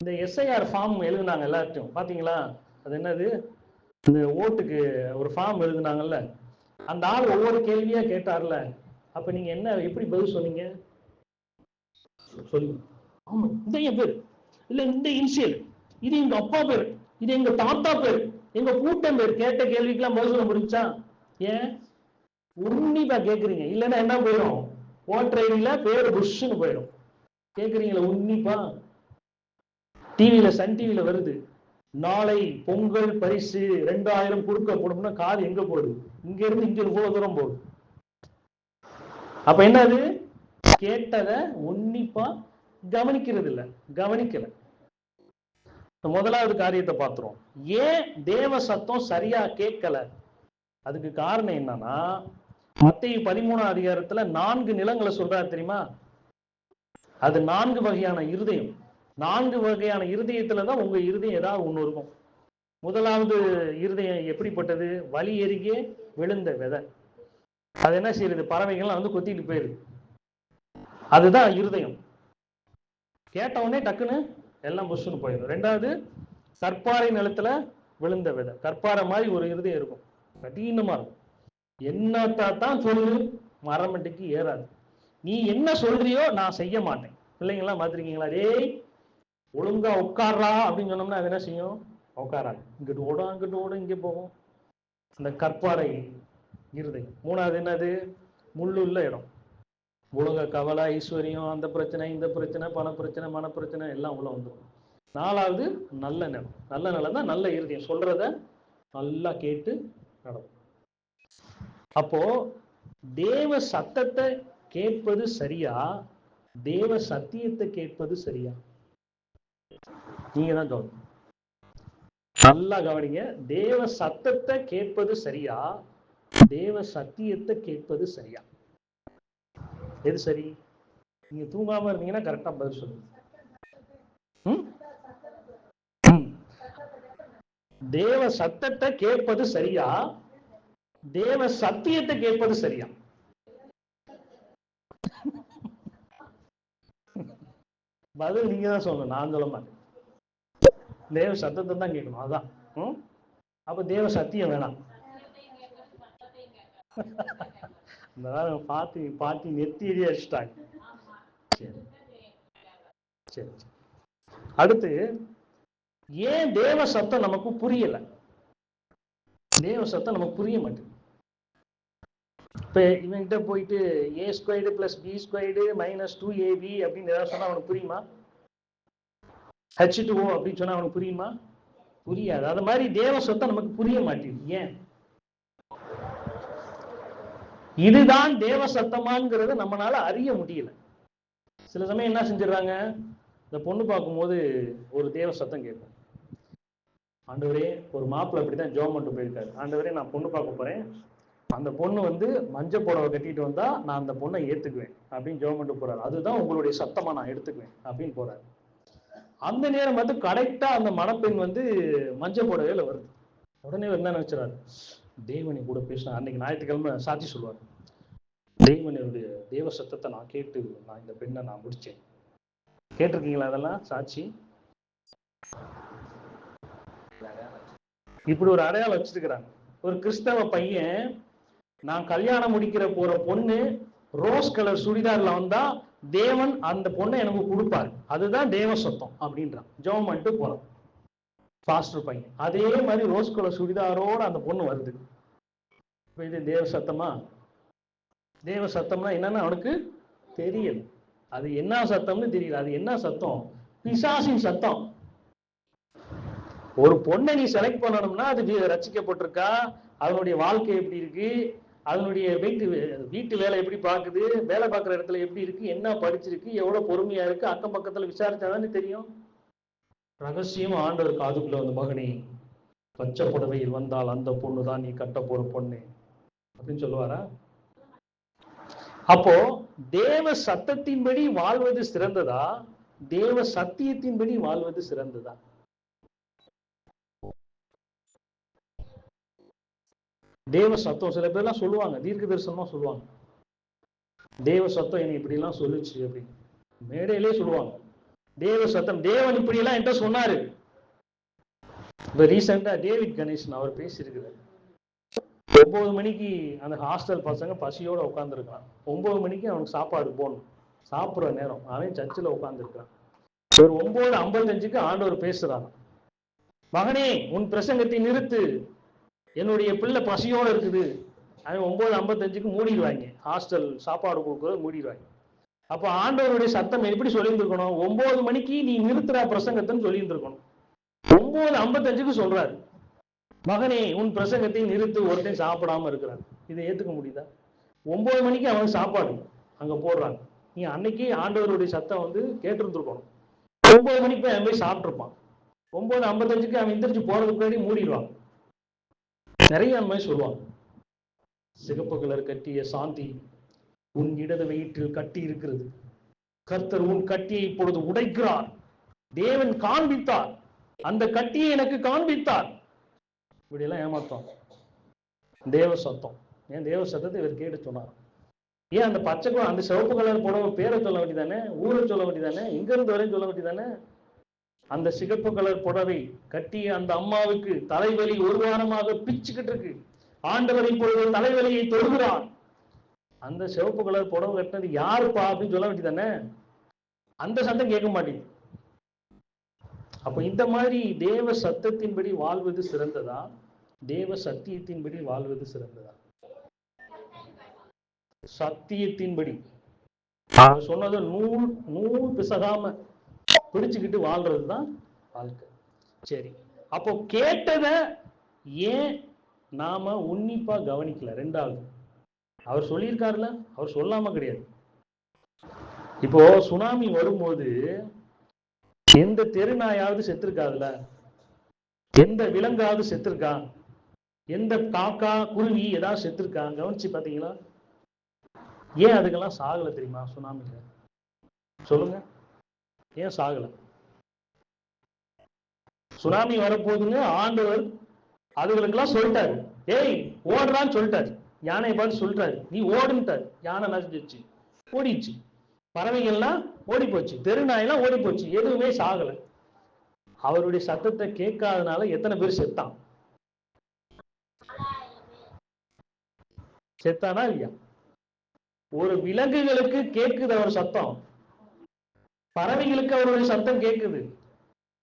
இந்த எஸ்ஐஆர் ஃபார்ம் எழுதுனாங்க எல்லாத்தையும் பாத்தீங்களா? அது என்னது? இந்த ஓட்டுக்கு ஒரு ஃபார்ம் எழுதுனாங்கல்ல, அந்த ஆள் ஒவ்வொரு கேள்வியா கேட்டார்ல, அப்ப நீங்க என்ன எப்படி பதில் சொன்னீங்க? சொல்லுங்க. ஆமா, இந்த என் பேரு இல்ல, இந்த இனிஷியல், இது எங்க அப்பா பேரு, இது எங்க தாத்தா பேரு, எங்க கூட்டம் பேர். கேட்ட கேள்விக்கெல்லாம் பதில் சொல்ல முடிஞ்சா? ஏன்? உன்னிப்பா கேக்குறீங்க. இல்லைன்னா என்ன போயிடும்? ஓட்டர் ஐடியில பேரு புஷ்ன்னு போயிடும். கேக்குறீங்களா உன்னிப்பா? டிவியில, சன் டிவியில வருது, நாளை பொங்கல் பரிசு 2000 கொடுக்கப்படும்னா காது எங்க போகுது? இங்க இருந்து இங்க இவ்வளவு தூரம் போகுது. அப்ப என்னது? கேட்டத உன்னிப்பா கவனிக்கிறது இல்ல, கவனிக்கல. முதலாவது காரியத்தை பார்த்துரும். ஏன் தேவ சத்தம் சரியா கேட்கல? அதுக்கு காரணம் என்னன்னா, மத்தேயு 13 அதிகாரத்துல 4 நிலங்களை சொல்றாரு தெரியுமா? அது 4 வகையான இருதயம். 4 வகையான இருதயத்துலதான் உங்க இருதயம் ஏதாவது ஒண்ணு இருக்கும். முதலாவது இருதயம் எப்படிப்பட்டது? வலி எருகே விழுந்த விதை. அது என்ன செய்யுது? பறவைகள்லாம் வந்து கொத்திட்டு போயிருது. அதுதான் இருதயம். கேட்ட உடனே டக்குன்னு எல்லாம் புஷ்னு போயிடும். ரெண்டாவது, கற்பாறை நிலத்துல விழுந்த விதை. கற்பாறை மாதிரி ஒரு இருதயம் இருக்கும், கடினமா இருக்கும். என்னத்தான் சொல்லு, மரமண்டைக்கு ஏறாது. நீ என்ன சொல்றியோ நான் செய்ய மாட்டேன். பிள்ளைங்களாம் பார்த்துருக்கீங்களா? டேய் ஒழுங்கா உட்கார்றா அப்படின்னு சொன்னோம்னா அது என்ன செய்யும்? உட்காராது. இங்கிட்டு ஓடும், அங்கிட்டு ஓடும், இங்கே போகும். அந்த கற்பாறை இருதயம். மூணாவது என்னது? முள்ளுள்ள இடம். உலக கவலை, ஐஸ்வர்யம், அந்த பிரச்சனை, இந்த பிரச்சனை, பண பிரச்சனை, மன பிரச்சனை எல்லாம் உள்ள வந்துடும். நாலாவது நல்ல நிலம். நல்ல நிலம் தான் நல்ல இருதயம், சொல்றத நல்லா கேட்டு நடக்கும். அப்போ தேவ சத்தத்தை கேட்பது சரியா, தேவ சத்தியத்தை கேட்பது சரியா? நீங்க தான் கவனிங்க, நல்லா கவனிங்க. தேவ சத்தத்தை கேட்பது சரியா, தேவ சத்தியத்தை கேட்பது சரியா? எது சரி? நீங்க தூங்காம இருந்தீங்கன்னா கரெக்டா பதில் சொல்லுங்க. தேவ சத்தத்தை கேட்பது சரியா, தேவ சத்தியத்தை கேட்பது சரியா? பதில் நீங்க தான் சொல்லணும், நான் சொல்ல மாட்டேன். தேவ சத்தத்தை தான் கேட்கணும், அதான். அப்ப தேவ சத்தியம் வேணாம். பாட்டி நெத்தி எரிய அடிச்சிட்டாங்க. சரி சரி. அடுத்து, ஏன் தேவ சத்தம் நமக்கு புரியல? தேவ சத்தம் நமக்கு புரிய மாட்டேங்குது. இப்ப இவன்கிட்ட போயிட்டு a² + b² - 2ab அப்படின்னு ஏதாவது சொன்னா அவனுக்கு புரியுமா? H2O அப்படின்னு சொன்னா அவனுக்கு புரியுமா? புரியாது. அது மாதிரி தேவ சத்தம் நமக்கு புரிய மாட்டேங்குது. ஏன்? இதுதான் தேவ சத்தமாங்கிறத நம்மளால அறிய முடியல. சில சமயம் என்ன செஞ்சிடறாங்க, இந்த பொண்ணு பார்க்கும்போது ஒரு தேவ சத்தம் கேட்கும். ஆண்டவரே, ஒரு மாப்பிள்ளை அப்படிதான் ஜெபம் பண்ணிட்டு போயிருக்காரு. ஆண்டவரே, நான் பொண்ணு பார்க்க போறேன், அந்த பொண்ணு வந்து மஞ்சள் புடவை கட்டிட்டு வந்தா நான் அந்த பொண்ணை ஏத்துக்குவேன் அப்படின்னு ஜெபம் பண்ணிட்டு போறாரு. அதுதான் உங்களுடைய சத்தமா நான் எடுத்துக்குவேன் அப்படின்னு போறாரு. அந்த நேரம் வந்து கரெக்டா அந்த மணப்பெண் வந்து மஞ்சள் புடவையில வருது. உடனே என்ன நினைச்சாரு? தேவனை கூட பேசினா. அன்னைக்கு ஞாயிற்றுக்கிழமை சாட்சி சொல்லுவார், தேவனுடைய தேவ சத்தத்தை நான் கேட்டு நான் இந்த பெண்ணை நான் முடிச்சேன். கேட்டிருக்கீங்களா அதெல்லாம் சாட்சி? இப்படி ஒரு அடையாளம் வச்சிருக்கிறாங்க. ஒரு கிறிஸ்தவ பையன், நான் கல்யாணம் முடிக்கிற போற பொண்ணு ரோஸ் கலர் சுடிதார்ல வந்தா தேவன் அந்த பொண்ணை எனக்கு கொடுப்பாரு, அதுதான் தேவ சத்தம் அப்படின்றான். ஜெபம் பண்ணிட்டு போறான் பாஸ்டர் பையன். அதே மாதிரி ரோஸ் கலர் சுடிதாரோட அந்த பொண்ணு வருது. இது தேவ சத்தமா? தேவ சத்தம்னா என்னன்னு அவனுக்கு தெரியல. அது என்ன சத்தம்னு தெரியல. அது என்ன சத்தம்? பிசாசின் சத்தம். ஒரு பொண்ணை நீ செலக்ட் பண்ணணும்னா அது ரட்சிக்கப்பட்டிருக்கா, அதனுடைய வாழ்க்கை எப்படி இருக்கு, அதனுடைய வீட்டு வேலை எப்படி பார்க்குது, வேலை பார்க்குற இடத்துல எப்படி இருக்கு, என்ன படிச்சிருக்கு, எவ்வளவு பொறுமையா இருக்கு, அக்கம் பக்கத்துல விசாரிச்சாதானே தெரியும். ரகசியம் ஆண்டவர் காதுக்குள்ள வந்து, மகனே பச்சை புடவையில் வந்தால் அந்த பொண்ணு தான் நீ கட்ட போற பொண்ணு அப்படின்னு சொல்லுவாரா? அப்போ தேவ சத்தத்தின்படி வாழ்வது சிறந்ததா, தேவ சத்தியத்தின்படி வாழ்வது சிறந்ததா? தேவ சத்தம் சில பேர்லாம் சொல்லுவாங்க, தீர்க்க தரிசனமா சொல்லுவாங்க, தேவ சத்தம் என்னை இப்படி எல்லாம் சொல்லுச்சு அப்படின்னு மேடையிலே சொல்லுவாங்க. தேவ சத்தம், தேவன் இப்படி எல்லாம் என்கிட்ட சொன்னாரு. இப்ப ரீசெண்டா டேவிட் கணேசன் அவர் பேசியிருக்கிறார். 9 மணிக்கு அந்த ஹாஸ்டல் பசங்க பசியோட உட்காந்துருக்கான். 9 மணிக்கு அவனுக்கு சாப்பாடு போடணும், சாப்பிட்ற நேரம். அவன் சர்ச்சில் உட்காந்துருக்கான். ஒரு 9:55க்கு ஆண்டவர் பேசுறான், மகனே உன் பிரசங்கத்தை நிறுத்து, என்னுடைய பிள்ளை பசியோட இருக்குது. அவன் 9:55க்கு மூடிடுவாங்க, ஹாஸ்டல் சாப்பாடு கொடுக்குறது மூடிடுவாங்க. அப்ப ஆண்டவருடைய சத்தம் எப்படி சொல்லியிருந்திருக்கணும்? 9 மணிக்கு நீ நிறுத்துறா பிரசங்கத்தைன்னு சொல்லியிருந்திருக்கணும். 9:55க்கு சொல்றாரு, மகனே உன் பிரசங்கத்தை நிறுத்து, ஒருத்தன் சாப்பிடாம இருக்கிறான். இதை ஏத்துக்க முடியுதா? 9 மணிக்கு அவன் சாப்பாடு அங்க போடுறாங்க. நீ அன்னைக்கு ஆண்டவருடைய சத்தம் வந்து கேட்டிருந்துருக்கணும். 9 மணிக்கு அவன் போய் சாப்பிட்டுருப்பான். 9:55க்கு அவன் எந்திரிச்சு போறதுக்கு முன்னாடி மூடிடுவான். நிறைய அந்த மாதிரி சொல்லுவாங்க. சிகப்பு கலர் கட்டிய சாந்தி உன் இடது வயிற்றில் கட்டி இருக்கிறது, கர்த்தர் உன் கட்டியை இப்பொழுது உடைக்கிறார், தேவன் காண்பித்தார், அந்த கட்டியை எனக்கு காண்பித்தார். இப்படி எல்லாம் ஏமாத்தோம். தேவ சத்தம். ஏன் தேவ சத்தத்தை இவர் கேட்டு சொன்னார்? ஏன் அந்த பச்சை அந்த சிவப்பு கலர் புடவை பேரை சொல்ல வேண்டியதானே, ஊரை சொல்ல வேண்டியதானே, எங்க இருந்து வரையும் சொல்ல வேண்டியதானே? அந்த சிகப்பு கலர் புடவை கட்டிய அந்த அம்மாவுக்கு தலைவலி ஒரு வாரமாக பிச்சுக்கிட்டு இருக்கு, ஆண்டவர் இப்பொழுது தலைவலியை தொடுகிறார். அந்த சிவப்பு கலர் புடவை கட்டினது யாருப்பா அப்படின்னு சொல்ல வேண்டியதானே? அந்த சத்தம் கேட்க மாட்டேங்குது. அப்ப இந்த மாதிரி தேவ சத்தத்தின்படி வாழ்வது சிறந்ததா, தேவ சத்தியத்தின்படி வாழ்வது சிறந்ததா? சத்தியத்தின்படி சொன்னது நூல் பிசகாம பிடிச்சுக்கிட்டு வாழ்றதுதான் வாழ்க்கை. சரி, அப்போ கேட்டத ஏன் நாம உன்னிப்பா கவனிக்கல? ரெண்டாவது, அவர் சொல்லியிருக்காருல, அவர் சொல்லாம கிடையாது. இப்போ சுனாமி வரும்போது எந்த தெருநாயாவது செத்துருக்காதுல, எந்த விலங்காவது செத்துருக்கா, எந்த காக்கா குருவி ஏதாவது செத்துருக்கா? கவனிச்சு பாத்தீங்களா? ஏன் அதுக்கெல்லாம் சாகல தெரியுமா? சுனாமில சொல்லுங்க, ஏன் சாகல? சுனாமி வரப்போகுதுன்னு ஆண்டவர் அதுகளுக்கெல்லாம் சொல்லிட்டாரு, ஏய் ஓடுறான்னு சொல்லிட்டாரு. யானையை பார்த்து சொல்லிட்டாரு, நீ ஓடுன்ட்டாரு. யானை நசிச்சு ஓடிச்சு, பறவைகள்லாம் ஓடி போச்சு, தெருநாயெல்லாம் ஓடி போச்சு, எதுவுமே சாகல. அவருடைய சத்தத்தை கேட்காதனால எத்தனை பேர் செத்தான்? செத்தானா இல்லையா? ஒரு விலங்குகளுக்கு கேட்குது அவர் சத்தம், பறவைகளுக்கு அவருடைய சத்தம் கேட்குது,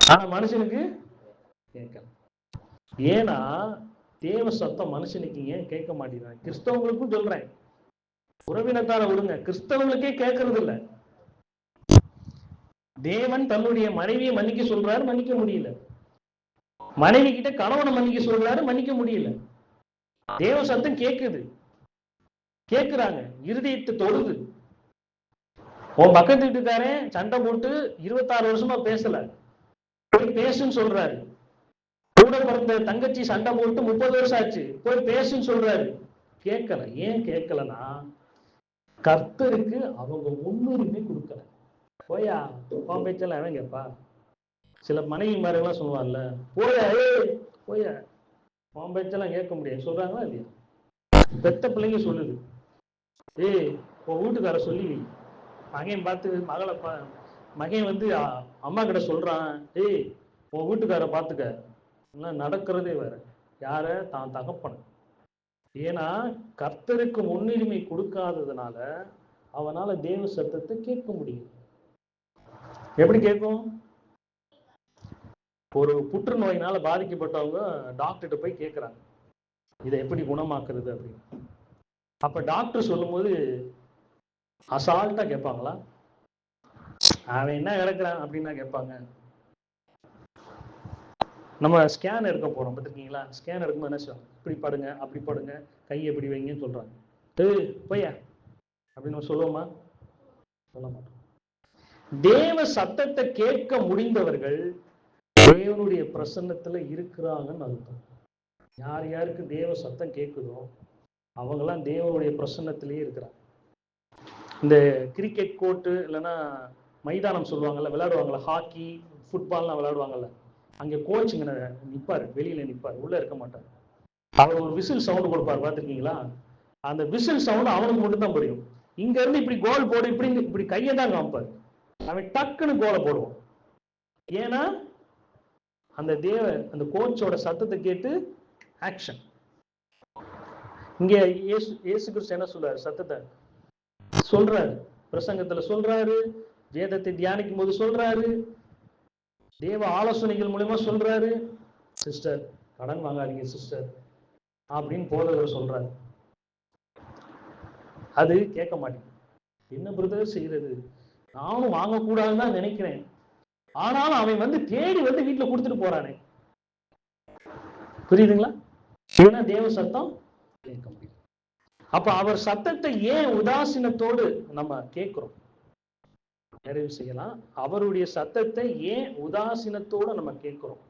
ஆனா மனுஷனுக்கு கேட்கல. ஏன்னா தேவ சத்தம் மனுஷனுக்கு ஏன் கேட்க மாட்டேங்கிறாங்க? கிறிஸ்தவங்களுக்கும் சொல்றேன், உறவினத்தார விடுங்க, கிறிஸ்தவங்களுக்கே கேட்கறது இல்லை. தேவன் தன்னுடைய மனைவியை மன்னிக்க சொல்றாரு, மன்னிக்க முடியல. மனைவி கிட்ட கணவனை மன்னிக்க சொல்றாரு, மன்னிக்க முடியல. தேவ சத்தம் கேட்குது, கேட்கிறாங்க, இருதயத்தை தொடுது. உன் பக்கத்து வீட்டுக்காரன் சண்டை போட்டு 26 வருஷமா பேசல, போய் பேசுன்னு சொல்றாரு. கூட பிறந்த தங்கச்சி சண்டை போட்டு 30 வருஷம் ஆச்சு, போய் பேசுன்னு சொல்றாரு, கேட்கல. ஏன் கேட்கலன்னா கர்த்தருக்கு அவங்க முன்னுரிமை கொடுக்கல. போயா உன் பேச்செல்லாம் அவன் கேட்பா? சில மனைவி மாதிரிலாம் சொல்லுவார்ல, போய போய உன் பேச்செல்லாம் கேட்க முடியாது சொல்றாங்களா இல்லையா? பெத்த பிள்ளைங்க சொல்லுது, ஏய் உன் வீட்டுக்கார சொல்லி மகன் பார்த்து மகன் வந்து அம்மா கிட்ட சொல்றான், ஏய் உன் வீட்டுக்கார பார்த்துக்க, நடக்கிறதே வேற. யார? தான் தகப்பன. ஏன்னா கர்த்தருக்கு முன்னுரிமை கொடுக்காததுனால அவனால தேவ சத்தத்தை கேட்க முடியும். எப்படி கேட்கும்? ஒரு புற்றுநோயினால பாதிக்கப்பட்டவங்க டாக்டர்கிட்ட போய் கேட்கிறாங்க, இதை எப்படி குணமாக்குறது அப்படின்னு. அப்ப டாக்டர் சொல்லும் போது அசால்ட்டா கேட்பாங்களா? அவன் என்ன கிடக்குறான் அப்படின்னா கேட்பாங்க. நம்ம ஸ்கேன் எடுக்க போறோம் பார்த்துருக்கீங்களா? ஸ்கேன் எடுக்கும்போது என்ன சொல்லுவாங்க? இப்படி படுங்க, அப்படி படுங்க, கையை எப்படி வைங்கன்னு சொல்றாங்க. போயா அப்படின்னு சொல்லுவோமா? சொல்ல மாட்டோம். தேவ சத்தத்தை கேட்க முடிந்தவர்கள் தேவனுடைய பிரசன்னத்துல இருக்கிறாங்கன்னு அர்த்தம். யார் யாருக்கு தேவ சத்தம் கேட்குதோ அவங்கெல்லாம் தேவனுடைய பிரசன்னத்திலேயே இருக்கிறாங்க. இந்த கிரிக்கெட் கோர்ட்டு இல்லைன்னா மைதானம் சொல்லுவாங்கல்ல, விளையாடுவாங்கல்ல, ஹாக்கி ஃபுட்பால்லாம் விளையாடுவாங்கல்ல, அங்கே கோச்சுங்க நிற்பார், வெளியில நிற்பார், உள்ள இருக்க மாட்டார். அவர் ஒரு விசில் சவுண்டு கொடுப்பார், பார்த்துருக்கீங்களா? அந்த விசில் சவுண்டு அவனுக்கு மட்டும்தான் புரியும். இங்க இருந்து இப்படி கோல் போடு, இப்படி கையை தான் காமிப்பார். அவன் டக்குன்னு கோலை போடுவான். ஏன்னா அந்த அந்த கோச்சோட சத்தத்தை கேட்டு ஆக்ஷன். இங்க இயேசு கிறிஸ்து என்ன சொல்றாரு? சத்தத்தை சொல்றாரு, பிரசங்கத்துல சொல்றாரு, வேதத்தை தியானிக்கும் போது சொல்றாரு, தேவ ஆலோசனைகள் மூலமா சொல்றாரு. சிஸ்டர் கடன் வாங்காதீங்க சிஸ்டர் அப்படின்னு போதவர் சொல்றாரு. அது கேட்க மாட்டேங்குது. என்ன பிரதர் செய்யறது? நானும் வாங்கக்கூடாதுன்னு தான் நினைக்கிறேன், ஆனாலும் அவன் வந்து தேடி வந்து வீட்டுல கொடுத்துட்டு போறானே. புரியுதுங்களா? ஏன்னா தேவ சத்தம் கேட்க முடியும். அப்ப அவர் சத்தத்தை ஏன் உதாசீனத்தோடு நம்ம கேட்கிறோம்? நிறைவு செய்யலாம். அவருடைய சத்தத்தை ஏன் உதாசீனத்தோடு நம்ம கேட்கிறோம்?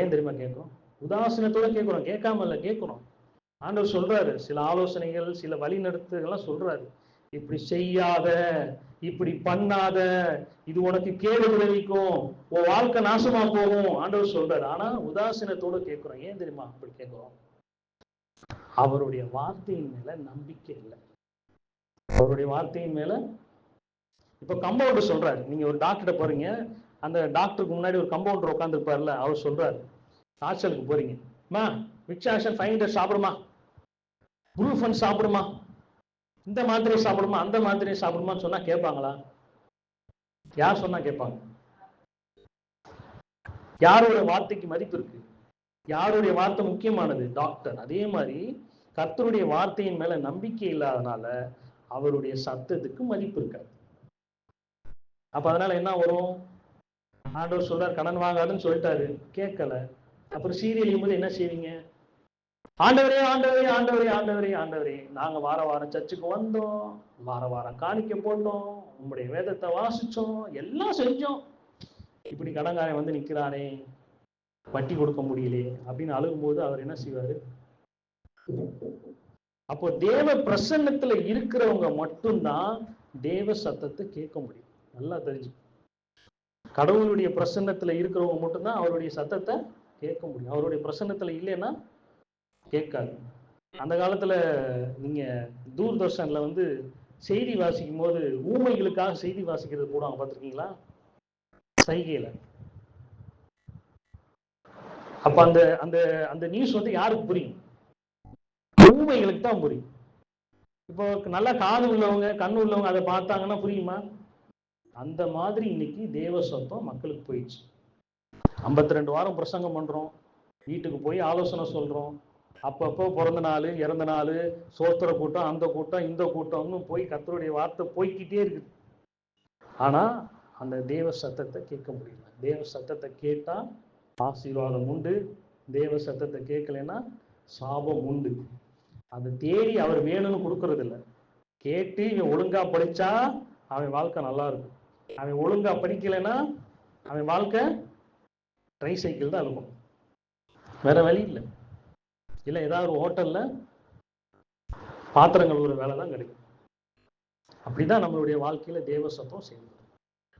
ஏன் தெரியுமா கேட்கிறோம்? உதாசீனத்தோட கேட்கிறோம், கேட்காம இல்ல, கேட்கிறோம். ஆண்டவர் சொல்றாரு, சில ஆலோசனைகள், சில வழிநடத்துதெல்லாம் சொல்றாரு. இப்படி செய்யாத, இப்படி பண்ணாத, இது உனக்கு கேடு விளைவிக்கும், உன் வாழ்க்கை நாசமா போகும் ஆண்டவர் சொல்றாரு. ஆனா உதாசீனத்தோட கேட்கிறோம். ஏன் தெரியுமா அப்படி கேட்கிறோம்? அவருடைய வார்த்தையின் மேல நம்பிக்கை இல்லை. அவருடைய வார்த்தையின் மேல, இப்ப கம்பவுண்டர் சொல்றாரு, நீங்க ஒரு டாக்டர் போறீங்க, அந்த டாக்டருக்கு முன்னாடி ஒரு கம்பவுண்டர் உட்கார்ந்து இருப்பார்ல, அவர் சொல்றாரு, காய்ச்சலுக்கு போறீங்க, மா விக்ஸாக்ஷன் 500 சாப்பிடுமா, ப்ரூஃபன் சாப்பிடுமா, இந்த மாத்திரையை சாப்பிடுமா, அந்த மாத்திரையை சாப்பிடுமான்னு சொன்னா கேட்பாங்களா? யார் சொன்னா கேட்பாங்க? யாரோட வார்த்தைக்கு மதிப்பு இருக்கு? யாருடைய வார்த்தை முக்கியமானது? டாக்டர். அதே மாதிரி கர்த்தருடைய வார்த்தையின் மேல நம்பிக்கை இல்லாதனால அவருடைய சத்தத்துக்கு மதிப்பு இருக்காது. அப்ப அதனால என்ன வரும்? ஆண்டவர் சொல்றாரு கடன் வாங்காதுன்னு சொல்லிட்டாரு, கேட்கல. அப்புறம் சீரியல் போது என்ன செய்வீங்க? ஆண்டவரே ஆண்டவரே ஆண்டவரே ஆண்டவரே ஆண்டவரே, நாங்க வார வாரம் சர்ச்சுக்கு வந்தோம், வார வாரம் காணிக்க போட்டோம், உங்களுடைய வேதத்தை வாசிச்சோம், எல்லாம் செஞ்சோம், இப்படி கடன்காரன் வந்து நிக்கிறானே, வட்டி கொடுக்க முடியலையே அப்படின்னு அழுகும் போது அவர் என்ன செய்வாரு? அப்போ தேவ பிரசன்னத்துல இருக்கிறவங்க மட்டும்தான் தேவ சத்தத்தை கேட்க முடியும். நல்லா தெரிஞ்சு, கடவுளுடைய பிரசன்னத்துல இருக்கிறவங்க மட்டும்தான் அவருடைய சத்தத்தை கேட்க முடியும். அவருடைய பிரசன்னத்துல இல்லைன்னா கேட்காது. அந்த காலத்துல நீங்க தூர்தர்ஷன்ல வந்து செய்தி வாசிக்கும் போது ஊமைகளுக்காக செய்தி வாசிக்கிறது போடுவாங்க, பார்த்துருக்கீங்களா? சைகையில. அப்ப அந்த அந்த அந்த நியூஸ் வந்து யாருக்கு புரியும்? ஊமைகளுக்கு தான் புரியும். இப்போ நல்லா காது உள்ளவங்க, கண்ணு உள்ளவங்க அதை பார்த்தாங்கன்னா புரியுமா? அந்த மாதிரி இன்னைக்கு தேவ சத்தம் மக்களுக்கு போயிடுச்சு. 52 வாரம் பிரசங்கம் பண்றோம், வீட்டுக்கு போய் ஆலோசனை சொல்றோம், அப்பப்போ பிறந்த நாள், இறந்த நாள், சோத்திர கூட்டம், அந்த கூட்டம், இந்த கூட்டம்னு போய் கர்த்தருடைய வார்த்தை போய்கிட்டே இருக்குது. ஆனா அந்த தேவ சத்தத்தை கேட்க முடியல. தேவ சத்தத்தை கேட்டா ஆசீர்வாதம் உண்டு, தேவ சத்தத்தை கேட்கலைன்னா சாபம் உண்டு. அதை தேடி அவர் வேணும்னு கொடுக்கறது இல்லை. கேட்டு இவன் ஒழுங்கா படிச்சா அவன் வாழ்க்கை நல்லா இருக்கும், அவன் ஒழுங்கா படிக்கலைன்னா அவன் வாழ்க்கை ட்ரை சைக்கிள் தான் இருக்கும், வேற வழி இல்லை. இல்லை ஏதாவது ஒரு ஹோட்டல்ல பாத்திரங்கள் ஒரு வேலை தான் கிடைக்கும். அப்படிதான் நம்மளுடைய வாழ்க்கையில தேவ சத்தம் செய்யும்.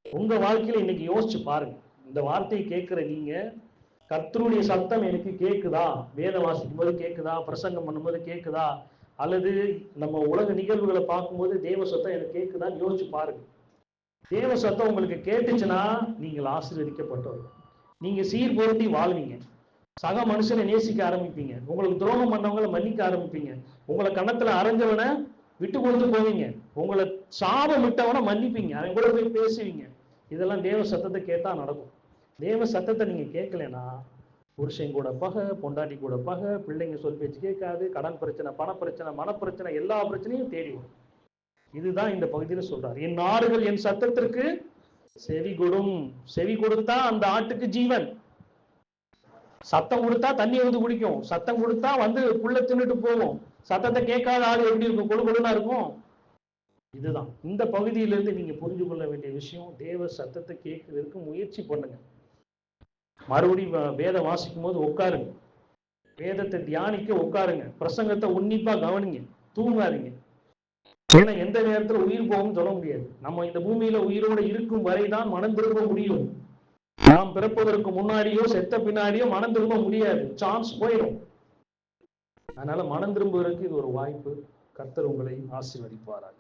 உங்க வாழ்க்கையில இன்னைக்கு யோசிச்சு பாருங்க, இந்த வார்த்தையை கேட்கிற நீங்க கர்த்தருடைய சத்தம் எனக்கு கேக்குதா? வேதம் வாசிக்கும் போது கேக்குதா? பிரசங்கம் பண்ணும்போது கேக்குதா? அல்லது நம்ம உலக நிகழ்வுகளை பார்க்கும்போது தேவ சத்தம் எனக்கு கேக்குதான்னு யோசிச்சு பாருங்க. தேவ சத்தம் உங்களுக்கு கேட்டுச்சுன்னா நீங்கள் ஆசீர்வதிக்கப்பட்டவர். நீங்க சீர் பொருந்தி வாழ்வீங்க. சக மனுஷனை நேசிக்க ஆரம்பிப்பீங்க. உங்களுக்கு துரோகம் பண்ணவங்களை மன்னிக்க ஆரம்பிப்பீங்க. உங்களை கணத்துல அரைஞ்சவனை விட்டு கொடுத்து போவீங்க. உங்களை சாபம் விட்டவனை மன்னிப்பீங்க. அவன் கூட போய் பேசுவீங்க. இதெல்லாம் தேவ சத்தத்தை கேட்டா நடக்கும். தேவ சத்தத்தை நீங்க கேட்கலன்னா புருஷன் கூட பகை, பொண்டாட்டி கூட பகை, பிள்ளைங்க சொல் பேச்சு கேட்காது, கடன் பிரச்சனை, பண பிரச்சனை, மனப்பிரச்சனை, எல்லா பிரச்சனையும் தேடி வரும். இதுதான் இந்த பகுதியில் சொல்றாரு. என் ஆடுகள் என் சத்தத்திற்கு செவி கொடும். செவி கொடுத்தா அந்த ஆட்டுக்கு ஜீவன். சத்தம் கொடுத்தா தண்ணி வந்து குடிக்கும். சத்தம் கொடுத்தா வந்து புள்ள தின்னுட்டு போகும். சத்தத்தை கேட்காத ஆடு எப்படி இருக்கும்? கொடு கொடுனா இருக்கும். இதுதான் இந்த பகுதியிலிருந்து நீங்க புரிஞ்சு கொள்ள வேண்டிய விஷயம். தேவ சத்தத்தை கேட்கறதுக்கு முயற்சி பண்ணுங்க. மறுபடியும் வேதம் வாசிக்கும் போது உட்காருங்க. வேதத்தை தியானிக்க உட்காருங்க. பிரசங்கத்தை உன்னிப்பா கவனிங்க. தூங்காதீங்க. ஏன்னா எந்த நேரத்துல உயிர் போகும்னு சொல்ல முடியாது. நம்ம இந்த பூமியில உயிரோடு இருக்கும் வரைதான் மனம் திரும்ப முடியும். நாம் பிறப்பதற்கு முன்னாடியோ செத்த பின்னாடியோ மனம் திரும்ப முடியாது. சான்ஸ் போயிடும். அதனால மனம் திரும்புவதற்கு இது ஒரு வாய்ப்பு. கர்த்தர் உங்களை ஆசீர்வதிப்பாராக.